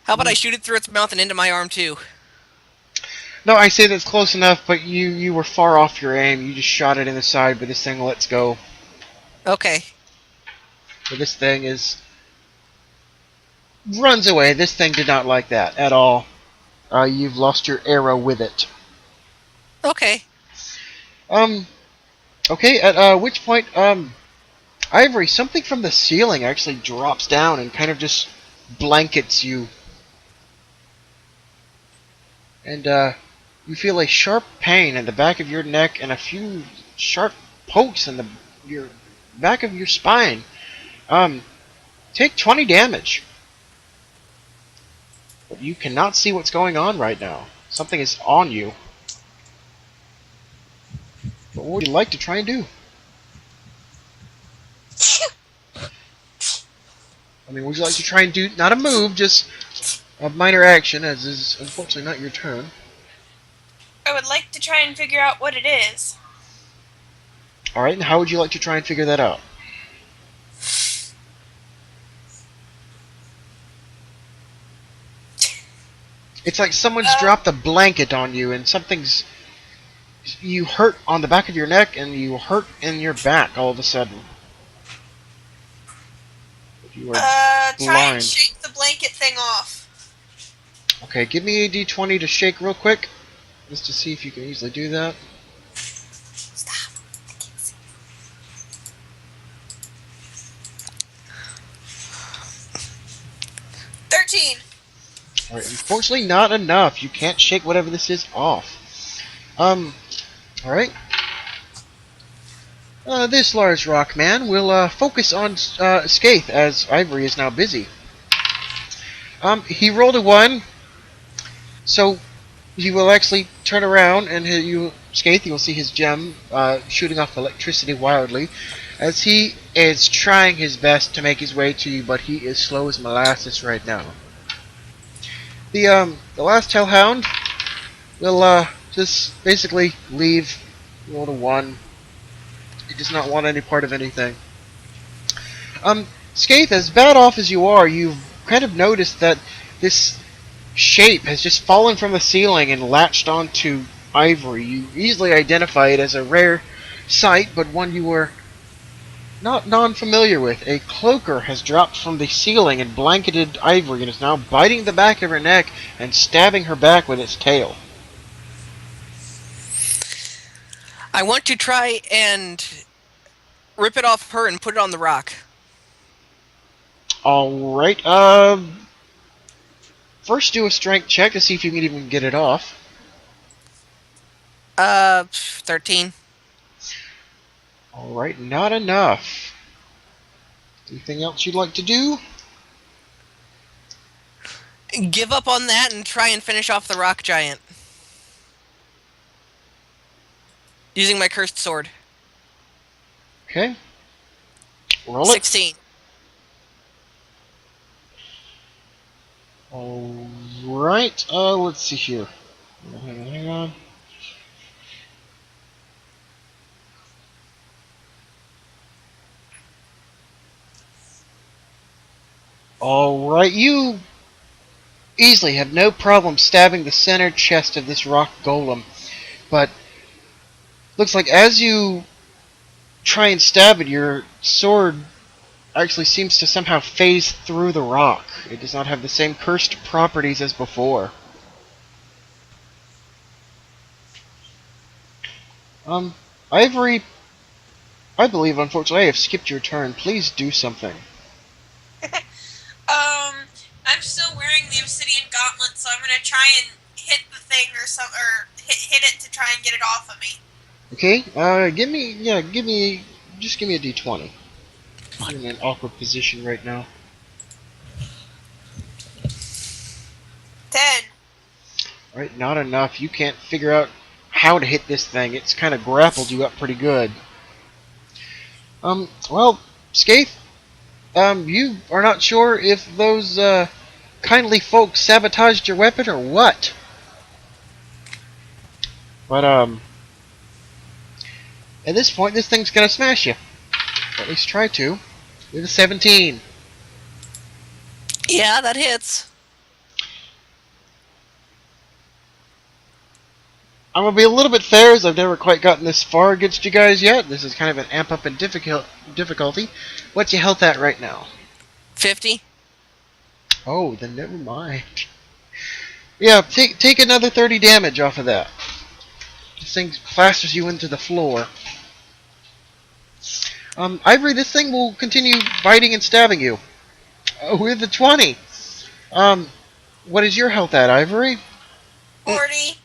[SPEAKER 2] How about I shoot it through its mouth and into my arm too?
[SPEAKER 1] No, I say that's close enough, but you were far off your aim. You just shot it in the side, but this thing lets go.
[SPEAKER 2] Okay.
[SPEAKER 1] But this thing is... runs away. This thing did not like that at all. You've lost your arrow with it.
[SPEAKER 2] Okay.
[SPEAKER 1] Okay, at which point, Ivory, something from the ceiling actually drops down and kind of just blankets you. And, you feel a sharp pain in the back of your neck and a few sharp pokes in your back of your spine. Take 20 damage. But you cannot see what's going on right now. Something is on you. But what would you like to try and do? I mean, would you like to try and do, not a move, just a minor action, as is unfortunately not your turn.
[SPEAKER 3] I would like to try and figure out what it is.
[SPEAKER 1] Alright, and how would you like to try and figure that out? It's like someone's dropped a blanket on you and something's... You hurt on the back of your neck and you hurt in your back all of a sudden. You are
[SPEAKER 3] Try and
[SPEAKER 1] blind.
[SPEAKER 3] shake the blanket thing off.
[SPEAKER 1] Okay, give me a d20 to shake real quick. Just to see if you can easily do that.
[SPEAKER 3] Stop. I can't see. $13.
[SPEAKER 1] Alright, unfortunately not enough. You can't shake whatever this is off. Alright. This large rock man will focus on Skaith, as Ivory is now busy. He rolled a 1, so he will actually turn around and Skaith, you will see his gem shooting off electricity wildly, as he is trying his best to make his way to you, but he is slow as molasses right now. The last hellhound will just basically leave. Roll a 1. He does not want any part of anything. Skaith, as bad off as you are, you've kind of noticed that this shape has just fallen from the ceiling and latched onto Ivory. You easily identify it as a rare sight, but one you were not non-familiar with. A cloaker has dropped from the ceiling and blanketed Ivory and is now biting the back of her neck and stabbing her back with its tail.
[SPEAKER 2] I want to try and rip it off her and put it on the rock.
[SPEAKER 1] Alright, first do a strength check to see if you can even get it off.
[SPEAKER 2] 13.
[SPEAKER 1] Alright, not enough. Anything else you'd like to do?
[SPEAKER 2] Give up on that and try and finish off the rock giant. Using my cursed sword.
[SPEAKER 1] Okay. Roll it.
[SPEAKER 2] 16.
[SPEAKER 1] Alright, let's see here. Hang on. Alright, you easily have no problem stabbing the center chest of this rock golem. But looks like as you try and stab it, your sword actually seems to somehow phase through the rock. It does not have the same cursed properties as before. Ivory, I believe, unfortunately, I have skipped your turn. Please do something.
[SPEAKER 3] I'm still wearing the obsidian gauntlet, so I'm gonna try and hit the thing or hit it to try and get it off of me.
[SPEAKER 1] Okay, just give me a d20. I'm in an awkward position right now.
[SPEAKER 3] 10.
[SPEAKER 1] Alright, not enough. You can't figure out how to hit this thing. It's kind of grappled you up pretty good. Well, Skaith, you are not sure if those, kindly folks sabotaged your weapon or what. But, at this point, this thing's gonna smash you. Or at least try to. With a 17.
[SPEAKER 2] Yeah, that hits.
[SPEAKER 1] I'm gonna be a little bit fair, as I've never quite gotten this far against you guys yet. This is kind of an amp up in difficulty. What's your health at right now?
[SPEAKER 2] 50.
[SPEAKER 1] Oh, then never mind. Yeah, take another 30 damage off of that. This thing plasters you into the floor. Ivory, this thing will continue biting and stabbing you. With the 20. What is your health at, Ivory?
[SPEAKER 3] 40.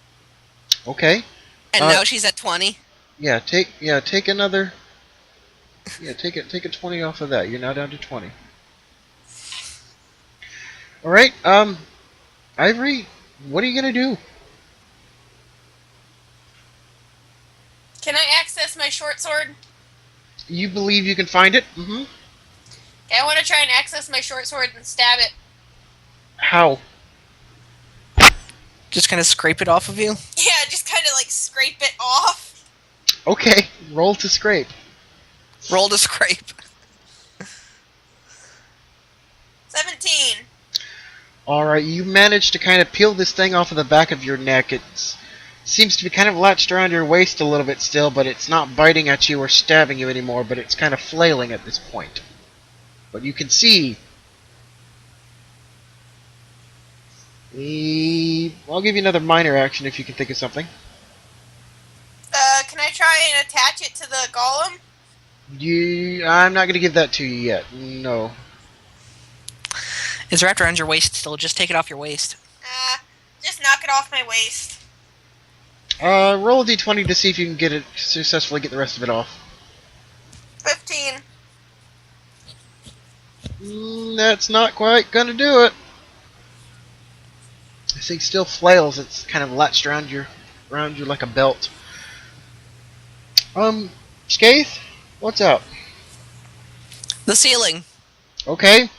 [SPEAKER 1] Okay.
[SPEAKER 2] And now she's at 20.
[SPEAKER 1] Yeah, take another. Yeah, take a 20 off of that. You're now down to 20. All right. Ivory, what are you gonna do?
[SPEAKER 3] Can I access my short sword?
[SPEAKER 1] You believe you can find it? Mm-hmm.
[SPEAKER 3] Okay, I want to try and access my short sword and stab it.
[SPEAKER 1] How?
[SPEAKER 2] Just kind of scrape it off of you.
[SPEAKER 3] Yeah, just kind of like scrape it off.
[SPEAKER 1] Okay, roll to scrape.
[SPEAKER 2] Roll to scrape.
[SPEAKER 3] 17.
[SPEAKER 1] Alright, you managed to kind of peel this thing off of the back of your neck. It seems to be kind of latched around your waist a little bit still, but it's not biting at you or stabbing you anymore, but it's kind of flailing at this point. But you can see... I'll give you another minor action if you can think of something.
[SPEAKER 3] Can I try and attach it to the golem?
[SPEAKER 1] I'm not going to give that to you yet. No.
[SPEAKER 2] It's wrapped around your waist still. Just take it off your waist.
[SPEAKER 3] Just knock it off my waist.
[SPEAKER 1] Roll a d20 to see if you can successfully get the rest of it off.
[SPEAKER 3] 15.
[SPEAKER 1] That's not quite going to do it. This thing still flails. It's kind of latched around you like a belt. Skaith, what's up?
[SPEAKER 2] The ceiling.
[SPEAKER 1] Okay.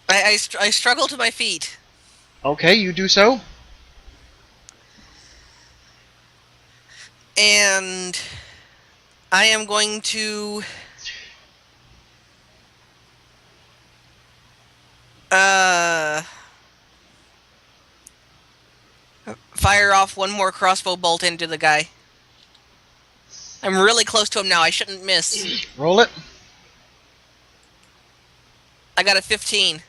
[SPEAKER 2] I struggle to my feet.
[SPEAKER 1] Okay, you do so.
[SPEAKER 2] And I am going to fire off one more crossbow bolt into the guy. I'm really close to him now. I shouldn't miss.
[SPEAKER 1] Roll it.
[SPEAKER 2] I got a 15.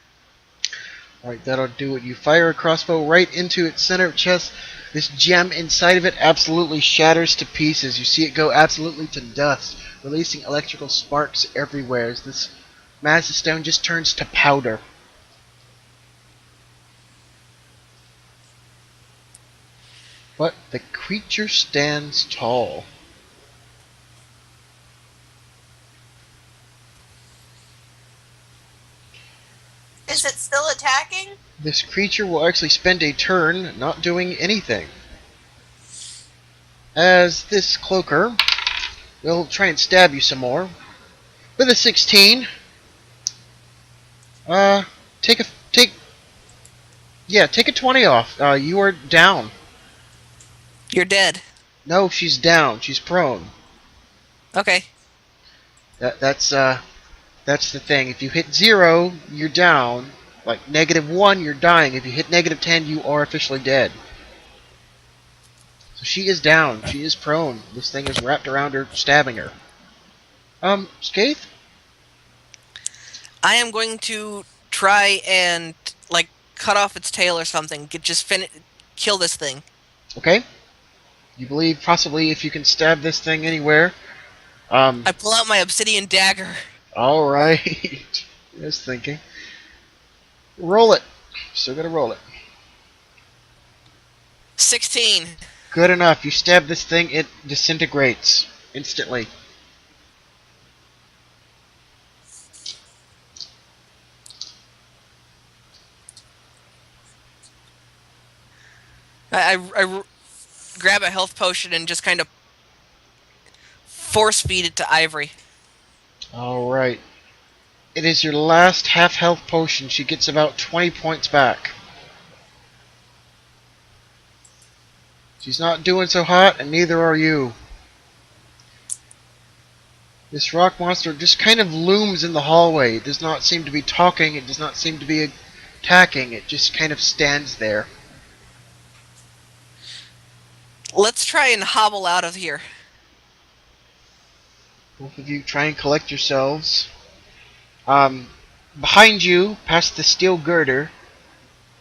[SPEAKER 1] Alright, that'll do it. You fire a crossbow right into its center chest. This gem inside of it absolutely shatters to pieces. You see it go absolutely to dust, releasing electrical sparks everywhere as this massive stone just turns to powder. But the creature stands tall.
[SPEAKER 3] Is it still attacking?
[SPEAKER 1] This creature will actually spend a turn not doing anything. As this cloaker will try and stab you some more. With a 16. Take a 20 off. You are down.
[SPEAKER 2] You're dead.
[SPEAKER 1] No, she's down. She's prone.
[SPEAKER 2] Okay.
[SPEAKER 1] That's That's the thing. If you hit 0, you're down. Like -1, you're dying. If you hit -10, you are officially dead. So she is down. She is prone. This thing is wrapped around her, stabbing her. Skaith?
[SPEAKER 2] I am going to try and like cut off its tail or something. Kill this thing.
[SPEAKER 1] Okay. You believe possibly if you can stab this thing anywhere.
[SPEAKER 2] I pull out my obsidian dagger.
[SPEAKER 1] Alright. Just thinking. Roll it. Still gotta roll it.
[SPEAKER 2] 16.
[SPEAKER 1] Good enough. You stab this thing, it disintegrates instantly.
[SPEAKER 2] I grab a health potion and just kind of force feed it to Ivory.
[SPEAKER 1] Alright. It is your last half health potion. She gets about 20 points back. She's not doing so hot, and neither are you. This rock monster just kind of looms in the hallway. It does not seem to be talking. It does not seem to be attacking. It just kind of stands there.
[SPEAKER 2] Let's try and hobble out of here.
[SPEAKER 1] Both of you try and collect yourselves. Behind you, past the steel girder,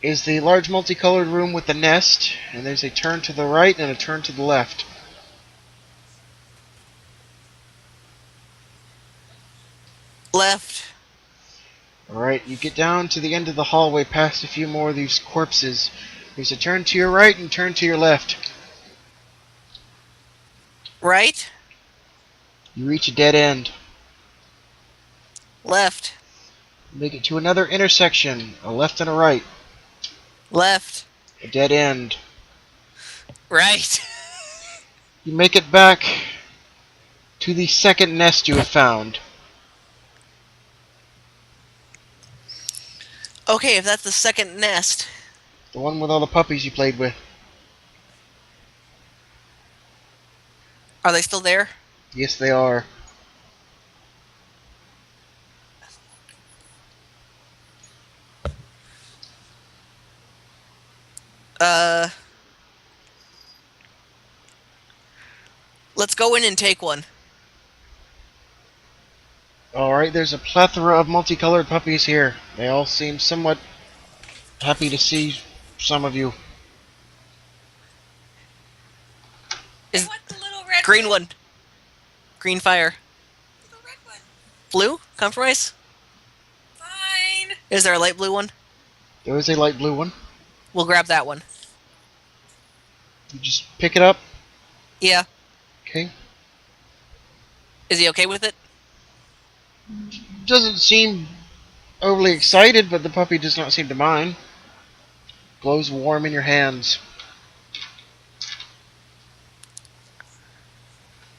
[SPEAKER 1] is the large multicolored room with the nest, and there's a turn to the right and a turn to the left.
[SPEAKER 2] Left.
[SPEAKER 1] Alright, you get down to the end of the hallway past a few more of these corpses. There's a turn to your right and a turn to your left.
[SPEAKER 2] Right.
[SPEAKER 1] You reach a dead end.
[SPEAKER 2] Left.
[SPEAKER 1] Make it to another intersection, a left and a right.
[SPEAKER 2] Left.
[SPEAKER 1] A dead end.
[SPEAKER 2] Right.
[SPEAKER 1] You make it back to the second nest you have found.
[SPEAKER 2] Okay, if that's the second nest.
[SPEAKER 1] The one with all the puppies you played with.
[SPEAKER 2] Are they still there?
[SPEAKER 1] Yes, they are.
[SPEAKER 2] Let's go in and take one.
[SPEAKER 1] Alright, there's a plethora of multicolored puppies here. They all seem somewhat happy to see some of you.
[SPEAKER 2] Is
[SPEAKER 3] I want the little red
[SPEAKER 2] green one. Green fire.
[SPEAKER 3] The red one.
[SPEAKER 2] Blue? Compromise?
[SPEAKER 3] Fine.
[SPEAKER 2] Is there a light blue one?
[SPEAKER 1] There is a light blue one.
[SPEAKER 2] We'll grab that one.
[SPEAKER 1] You just pick it up.
[SPEAKER 2] Yeah.
[SPEAKER 1] Okay.
[SPEAKER 2] Is he okay with it?
[SPEAKER 1] Doesn't seem overly excited, but the puppy does not seem to mind. Glows warm in your hands.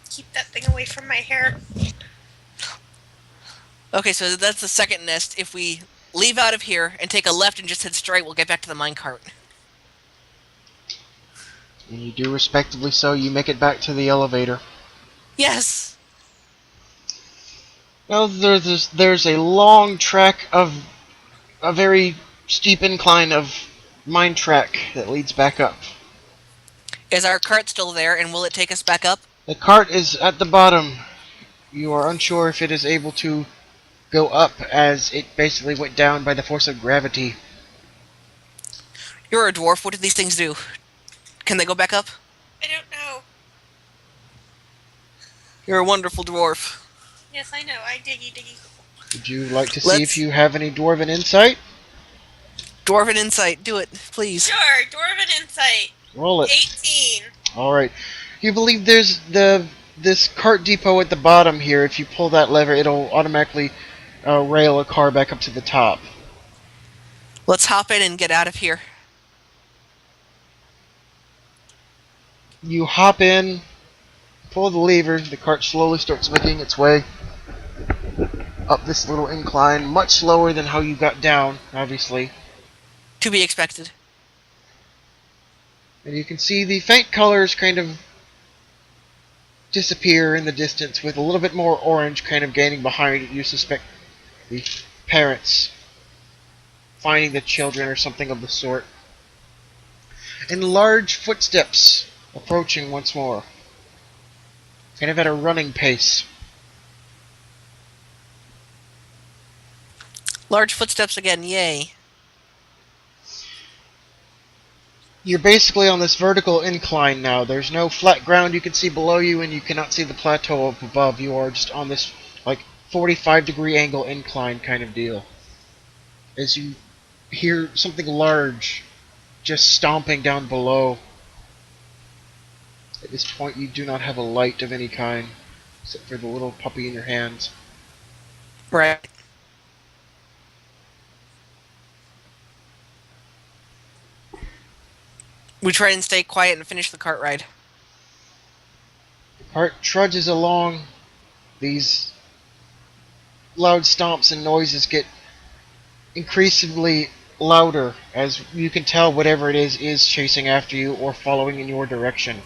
[SPEAKER 3] Keep that thing away from my hair.
[SPEAKER 2] Okay, so that's the second nest. If we leave out of here and take a left and just head straight, we'll get back to the minecart.
[SPEAKER 1] And you do respectively so. You make it back to the elevator.
[SPEAKER 2] Yes!
[SPEAKER 1] Now there's a long track of a very steep incline of mine track that leads back up.
[SPEAKER 2] Is our cart still there, and will it take us back up?
[SPEAKER 1] The cart is at the bottom. You are unsure if it is able to go up, as it basically went down by the force of gravity.
[SPEAKER 2] You're a dwarf. What do these things do? Can they go back up?
[SPEAKER 3] I don't know.
[SPEAKER 2] You're a wonderful dwarf.
[SPEAKER 3] Yes, I know. I diggy.
[SPEAKER 1] Would you like to see if you have any dwarven insight?
[SPEAKER 2] Dwarven insight. Do it, please.
[SPEAKER 3] Sure. Dwarven insight.
[SPEAKER 1] Roll it.
[SPEAKER 3] 18.
[SPEAKER 1] Alright. You believe there's this cart depot at the bottom here. If you pull that lever, it'll automatically rail a car back up to the top.
[SPEAKER 2] Let's hop in and get out of here.
[SPEAKER 1] You hop in, pull the lever, the cart slowly starts making its way up this little incline, much slower than how you got down, obviously.
[SPEAKER 2] To be expected.
[SPEAKER 1] And you can see the faint colors kind of disappear in the distance, with a little bit more orange kind of gaining behind it. You suspect The parents finding the children or something of the sort. And large footsteps approaching once more. Kind of at a running pace.
[SPEAKER 2] Large footsteps again, yay.
[SPEAKER 1] You're basically on this vertical incline now. There's no flat ground you can see below you, and you cannot see the plateau up above. You are just on this, like, 45-degree angle incline kind of deal. As you hear something large just stomping down below. At this point, you do not have a light of any kind, except for the little puppy in your hands.
[SPEAKER 2] Right. We try and stay quiet and finish the cart ride.
[SPEAKER 1] The cart trudges along. These loud stomps and noises get increasingly louder as you can tell whatever it is chasing after you or following in your direction.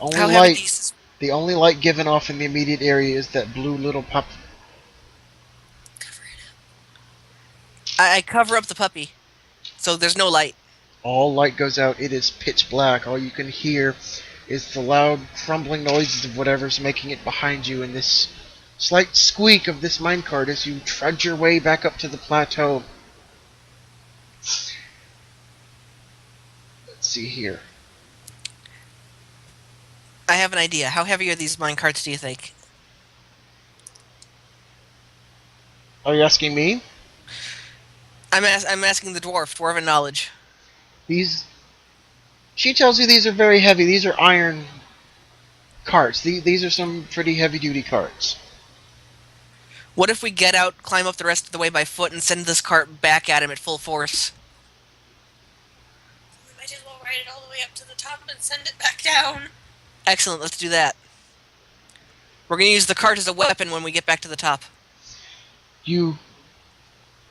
[SPEAKER 2] How heavy these?
[SPEAKER 1] The only light given off in the immediate area is that blue little pup.
[SPEAKER 2] I cover up the puppy, so there's no light.
[SPEAKER 1] All light goes out. It is pitch black. All you can hear is the loud crumbling noises of whatever's making it behind you and this slight squeak of this minecart as you trudge your way back up to the plateau. Let's see here.
[SPEAKER 2] I have an idea. How heavy are these minecarts, do you think?
[SPEAKER 1] Are you asking me?
[SPEAKER 2] I'm asking the dwarven knowledge.
[SPEAKER 1] She tells you these are very heavy. These are iron carts. These are some pretty heavy-duty carts.
[SPEAKER 2] What if we get out, climb up the rest of the way by foot, and send this cart back at him at full force?
[SPEAKER 3] We might as well ride it all the way up to the top and send it back down.
[SPEAKER 2] Excellent, let's do that. We're going to use the cart as a weapon when we get back to the top.
[SPEAKER 1] You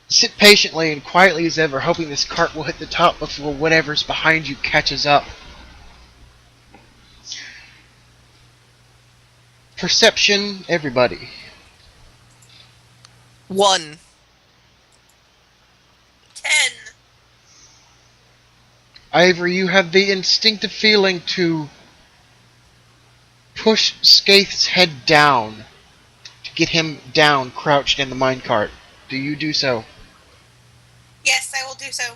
[SPEAKER 1] sit patiently and quietly as ever, hoping this cart will hit the top before whatever's behind you catches up. Perception, everybody.
[SPEAKER 2] 1.
[SPEAKER 3] 10.
[SPEAKER 1] Ivor, you have the instinctive feeling to push Skaith's head down to get him down, crouched in the minecart. Do you do so?
[SPEAKER 3] Yes, I will do so.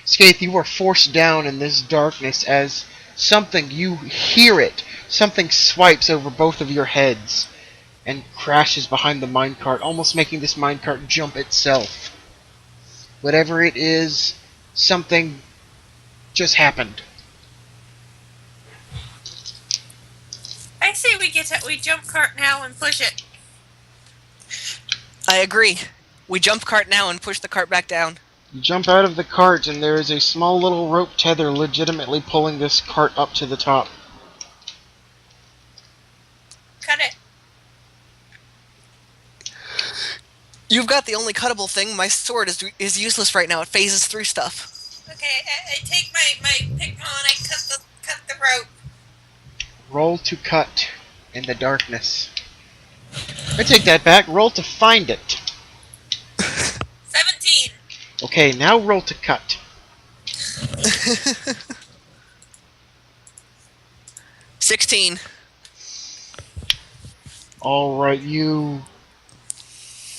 [SPEAKER 1] Skaith, you are forced down in this darkness as something, you hear it, something swipes over both of your heads and crashes behind the minecart, almost making this minecart jump itself. Whatever it is, something just happened.
[SPEAKER 3] I say we jump cart now and push it.
[SPEAKER 2] I agree. We jump cart now and push the cart back down.
[SPEAKER 1] You jump out of the cart and there is a small little rope tether legitimately pulling this cart up to the top.
[SPEAKER 3] Cut it.
[SPEAKER 2] You've got the only cuttable thing. My sword is useless right now. It phases through stuff.
[SPEAKER 3] Okay, I take my pickmaw and I cut the rope.
[SPEAKER 1] Roll to cut in the darkness. I take that back. Roll to find it.
[SPEAKER 3] 17.
[SPEAKER 1] Okay, now roll to cut.
[SPEAKER 2] 16.
[SPEAKER 1] Alright, you...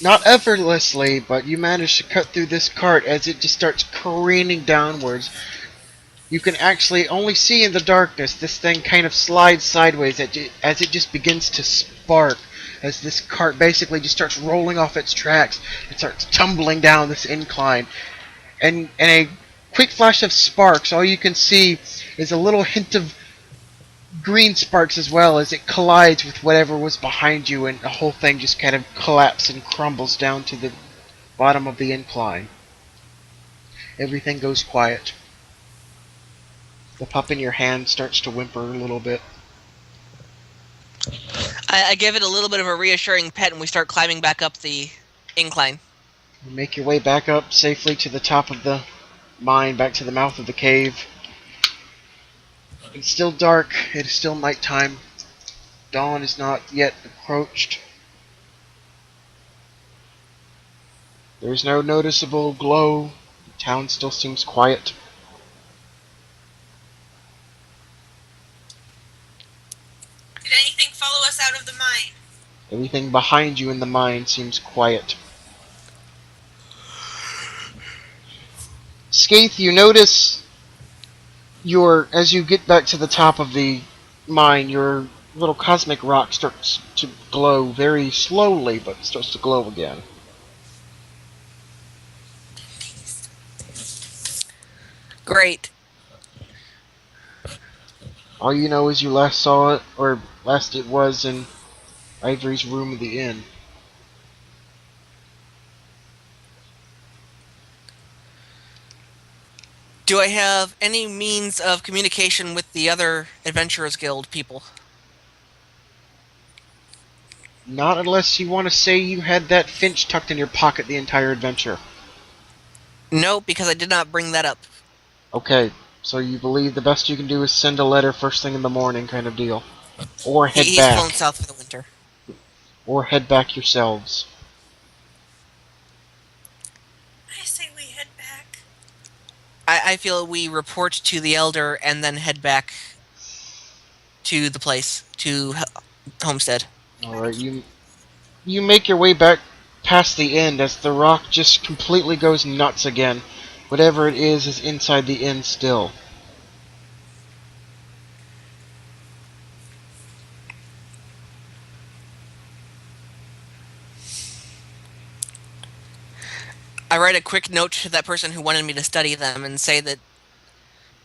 [SPEAKER 1] Not effortlessly, but you manage to cut through this cart as it just starts careening downwards. You can actually only see in the darkness this thing kind of slides sideways as it just begins to spark. As this cart basically just starts rolling off its tracks. It starts tumbling down this incline. And in a quick flash of sparks, all you can see is a little hint of green sparks as well as it collides with whatever was behind you, and the whole thing just kind of collapses and crumbles down to the bottom of the incline. Everything goes quiet. The pup in your hand starts to whimper a little bit.
[SPEAKER 2] I give it a little bit of a reassuring pet and we start climbing back up the incline.
[SPEAKER 1] You make your way back up safely to the top of the mine, back to the mouth of the cave. It's still dark. It is still nighttime. Dawn is not yet approached. There's no noticeable glow. The town still seems quiet.
[SPEAKER 3] Did anything follow us out of the mine?
[SPEAKER 1] Everything behind you in the mine seems quiet. Skaith, you notice as you get back to the top of the mine, your little cosmic rock starts to glow very slowly, but starts to glow again.
[SPEAKER 2] Great.
[SPEAKER 1] All you know is you last saw it, or last it was in Ivory's room at the inn.
[SPEAKER 2] Do I have any means of communication with the other Adventurers Guild people?
[SPEAKER 1] Not unless you want to say you had that finch tucked in your pocket the entire adventure.
[SPEAKER 2] No, because I did not bring that up.
[SPEAKER 1] Okay, so you believe the best you can do is send a letter first thing in the morning kind of deal. Or head
[SPEAKER 2] He's flown
[SPEAKER 1] back.
[SPEAKER 2] south for the winter.
[SPEAKER 1] Or head back yourselves.
[SPEAKER 3] I say we head back.
[SPEAKER 2] I feel we report to the Elder and then head back to the place, to Homestead.
[SPEAKER 1] Alright, you make your way back past the end as the rock just completely goes nuts again. Whatever it is inside the inn still.
[SPEAKER 2] I write a quick note to that person who wanted me to study them and say that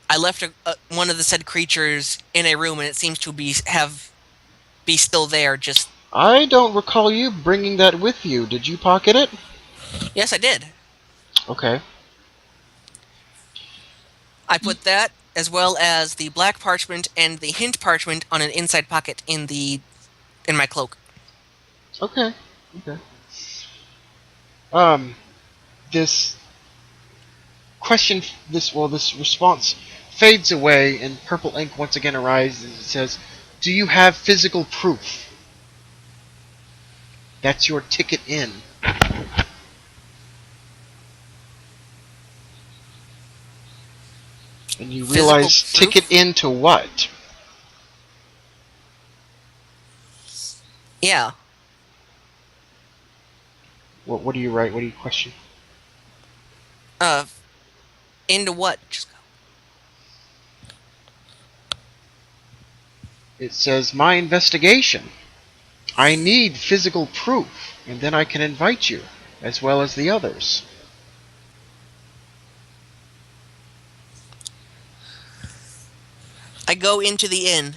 [SPEAKER 2] I left one of the said creatures in a room and it seems to be still there. Just
[SPEAKER 1] I don't recall you bringing that with you. Did you pocket it?
[SPEAKER 2] yes, I did.
[SPEAKER 1] Okay.
[SPEAKER 2] I put that as well as the black parchment and the hint parchment on an inside pocket in my cloak.
[SPEAKER 1] Okay. Okay. This question, this response fades away, and purple ink once again arises. It says, "Do you have physical proof? That's your ticket in." And you realize
[SPEAKER 2] Physical proof?
[SPEAKER 1] ticket into what?
[SPEAKER 2] Yeah.
[SPEAKER 1] What do you write? What do you question?
[SPEAKER 2] Into what? Just go.
[SPEAKER 1] It says, "My investigation. I need physical proof, and then I can invite you, as well as the others."
[SPEAKER 2] I go into the inn.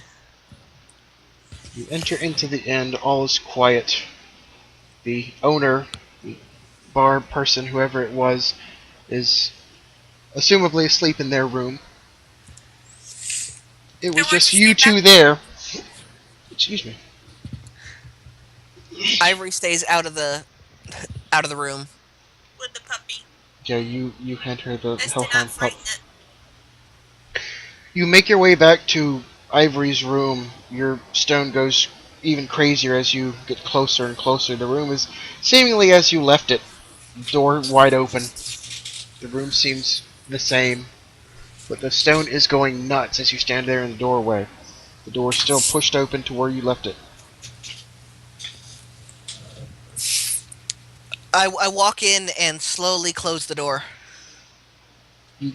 [SPEAKER 1] You enter into the inn, all is quiet. The owner, the bar person, whoever it was, is assumably asleep in their room. It was just you two there. Excuse me.
[SPEAKER 2] Ivory stays out of the room.
[SPEAKER 3] With the puppy.
[SPEAKER 1] Yeah, you hand her the
[SPEAKER 3] As to
[SPEAKER 1] hellhound
[SPEAKER 3] not
[SPEAKER 1] pup.
[SPEAKER 3] frighten it.
[SPEAKER 1] You make your way back to Ivory's room. Your stone goes even crazier as you get closer and closer. The room is seemingly as you left it. Door wide open. The room seems the same. But the stone is going nuts as you stand there in the doorway. The door is still pushed open to where you left it.
[SPEAKER 2] I walk in and slowly close the door.
[SPEAKER 1] You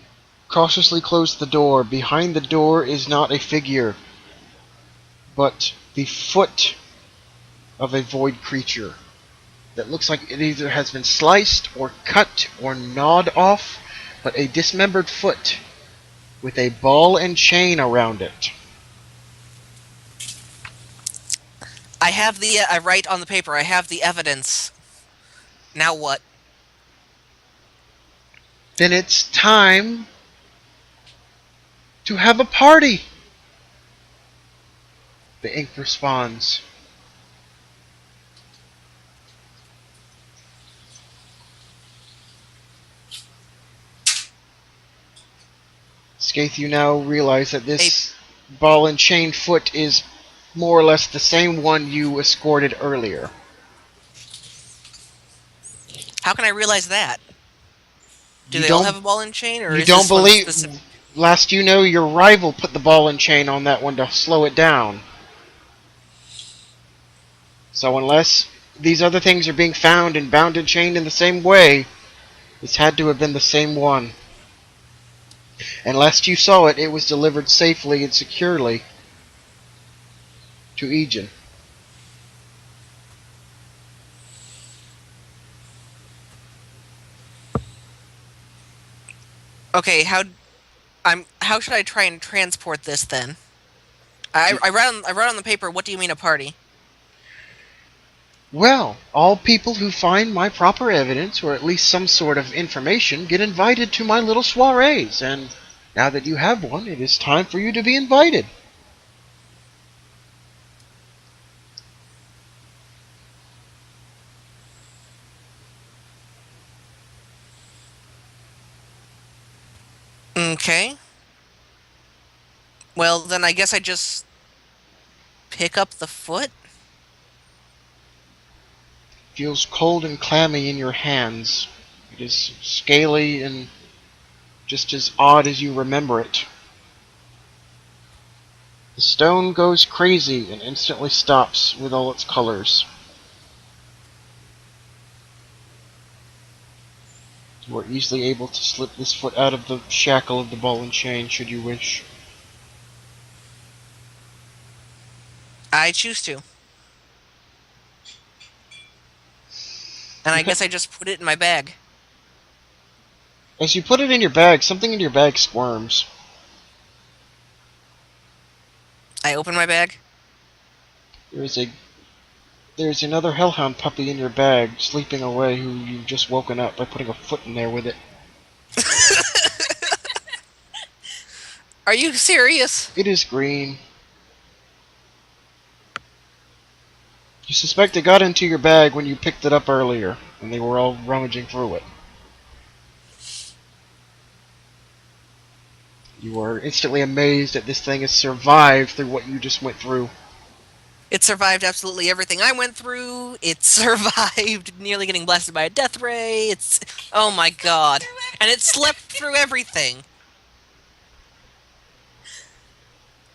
[SPEAKER 1] cautiously close the door. Behind the door is not a figure, but the foot of a void creature that looks like it either has been sliced or cut or gnawed off, but a dismembered foot with a ball and chain around it.
[SPEAKER 2] I write on the paper, I have the evidence. Now what?
[SPEAKER 1] Then it's time to have a party. The ink responds. Skaith, you now realize that this ball and chain foot is more or less the same one you escorted earlier.
[SPEAKER 2] How can I realize that? Do
[SPEAKER 1] You
[SPEAKER 2] they all
[SPEAKER 1] don't
[SPEAKER 2] have a ball and chain, or
[SPEAKER 1] you
[SPEAKER 2] is
[SPEAKER 1] don't
[SPEAKER 2] this one
[SPEAKER 1] believe
[SPEAKER 2] specific?
[SPEAKER 1] last you know your rival put the ball and chain on that one to slow it down. So unless these other things are being found and bound and chained in the same way, this had to have been the same one. And last you saw it, it was delivered safely and securely to Aegon.
[SPEAKER 2] Okay, how should I try and transport this then? I wrote on the paper. What do you mean a party?
[SPEAKER 1] Well, all people who find my proper evidence, or at least some sort of information, get invited to my little soirees, and now that you have one, it is time for you to be invited.
[SPEAKER 2] Okay. Well, then I guess I just pick up the foot?
[SPEAKER 1] Feels cold and clammy in your hands. It is scaly and just as odd as you remember it. The stone goes crazy and instantly stops with all its colors. You are easily able to slip this foot out of the shackle of the ball and chain should you wish.
[SPEAKER 2] I choose to. And I guess I just put it in my bag.
[SPEAKER 1] As you put it in your bag, something in your bag squirms.
[SPEAKER 2] I open my bag.
[SPEAKER 1] There's another hellhound puppy in your bag, sleeping away, who you've just woken up by putting a foot in there with it.
[SPEAKER 2] Are you serious?
[SPEAKER 1] It is green. You suspect it got into your bag when you picked it up earlier, and they were all rummaging through it. You are instantly amazed that this thing has survived through what you just went through.
[SPEAKER 2] It survived absolutely everything I went through. It survived nearly getting blasted by a death ray. Oh my god. And it slept through everything.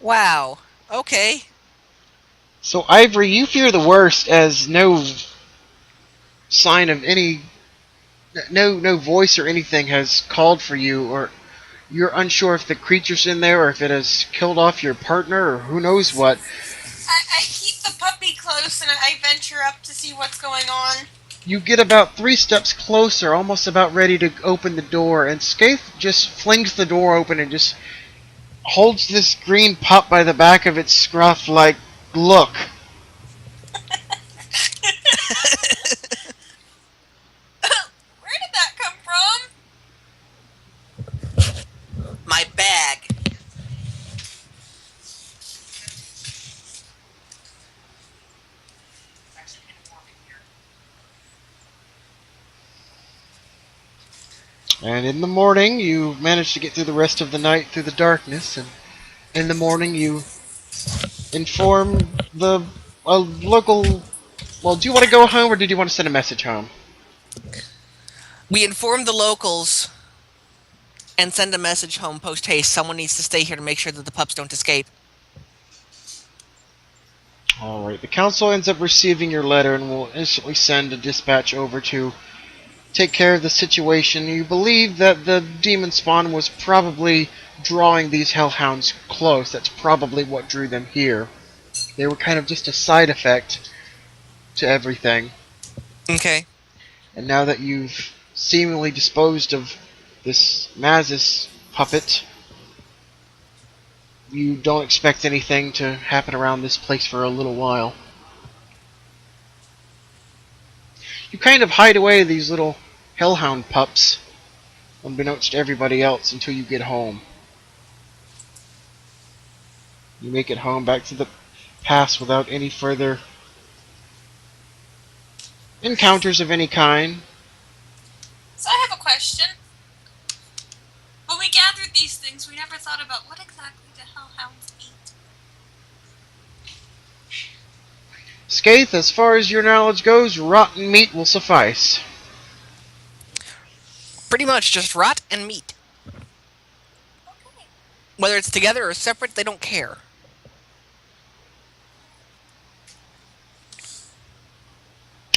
[SPEAKER 2] Wow. Okay.
[SPEAKER 1] So, Ivory, you fear the worst as no sign of any... No voice or anything has called for you, or you're unsure if the creature's in there or if it has killed off your partner or who knows what.
[SPEAKER 3] I keep the puppy close and I venture up to see what's going on.
[SPEAKER 1] You get about 3 steps closer, almost about ready to open the door, and Skaith just flings the door open and just holds this green pup by the back of its scruff like, look.
[SPEAKER 3] Where did that come from?
[SPEAKER 2] My bag.
[SPEAKER 1] And in the morning, you manage to get through the rest of the night through the darkness, and in the morning you inform the local... Well, do you want to go home, or did you want to send a message home?
[SPEAKER 2] We inform the locals and send a message home post haste. Someone needs to stay here to make sure that the pups don't escape.
[SPEAKER 1] Alright, the council ends up receiving your letter and will instantly send a dispatch over to take care of the situation. You believe that the demon spawn was probably drawing these hellhounds close. That's probably what drew them here. They were kind of just a side effect to everything.
[SPEAKER 2] Okay.
[SPEAKER 1] And now that you've seemingly disposed of this Mazis puppet, you don't expect anything to happen around this place for a little while. You kind of hide away these little hellhound pups, unbeknownst to everybody else, until you get home. You make it home back to the pass without any further encounters of any kind.
[SPEAKER 3] So I have a question. When we gathered these things, we never thought about what exactly the hellhounds eat.
[SPEAKER 1] Skaith, as far as your knowledge goes, rotten meat will suffice.
[SPEAKER 2] Pretty much just rot and meat. Whether it's together or separate, they don't care.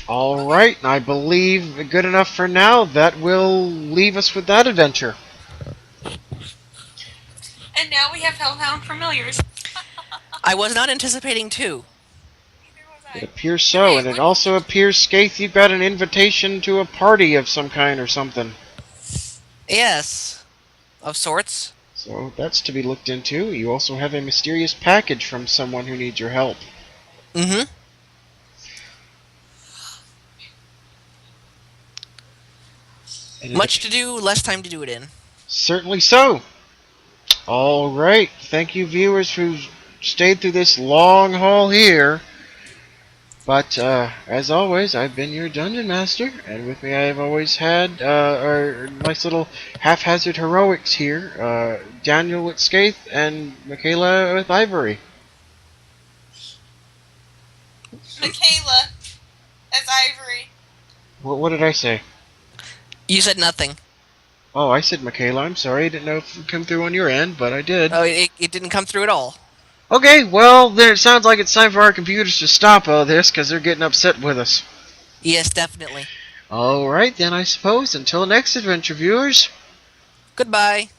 [SPEAKER 1] Alright, I believe good enough for now. That will leave us with that adventure.
[SPEAKER 3] And now we have Hellhound Familiars.
[SPEAKER 2] I was not anticipating two.
[SPEAKER 3] Neither was I.
[SPEAKER 1] It appears so, and it also appears, Skaith, you've got an invitation to a party of some kind or something.
[SPEAKER 2] Yes. Of sorts.
[SPEAKER 1] So that's to be looked into. You also have a mysterious package from someone who needs your help.
[SPEAKER 2] Mm-hmm. Much to do, less time to do it in.
[SPEAKER 1] Certainly so. Alright, thank you viewers who stayed through this long haul here. But, as always, I've been your Dungeon Master, and with me I have always had, our nice little haphazard heroics here, Daniel with Skaith, and Michaela with Ivory.
[SPEAKER 3] Michaela as Ivory.
[SPEAKER 1] What did I say?
[SPEAKER 2] You said nothing.
[SPEAKER 1] Oh, I said Michaela, I'm sorry, I didn't know if it would come through on your end, but I did.
[SPEAKER 2] Oh, it didn't come through at all.
[SPEAKER 1] Okay, well, then it sounds like it's time for our computers to stop all this, because they're getting upset with us.
[SPEAKER 2] Yes, definitely.
[SPEAKER 1] Alright then, I suppose, until next adventure, viewers.
[SPEAKER 2] Goodbye.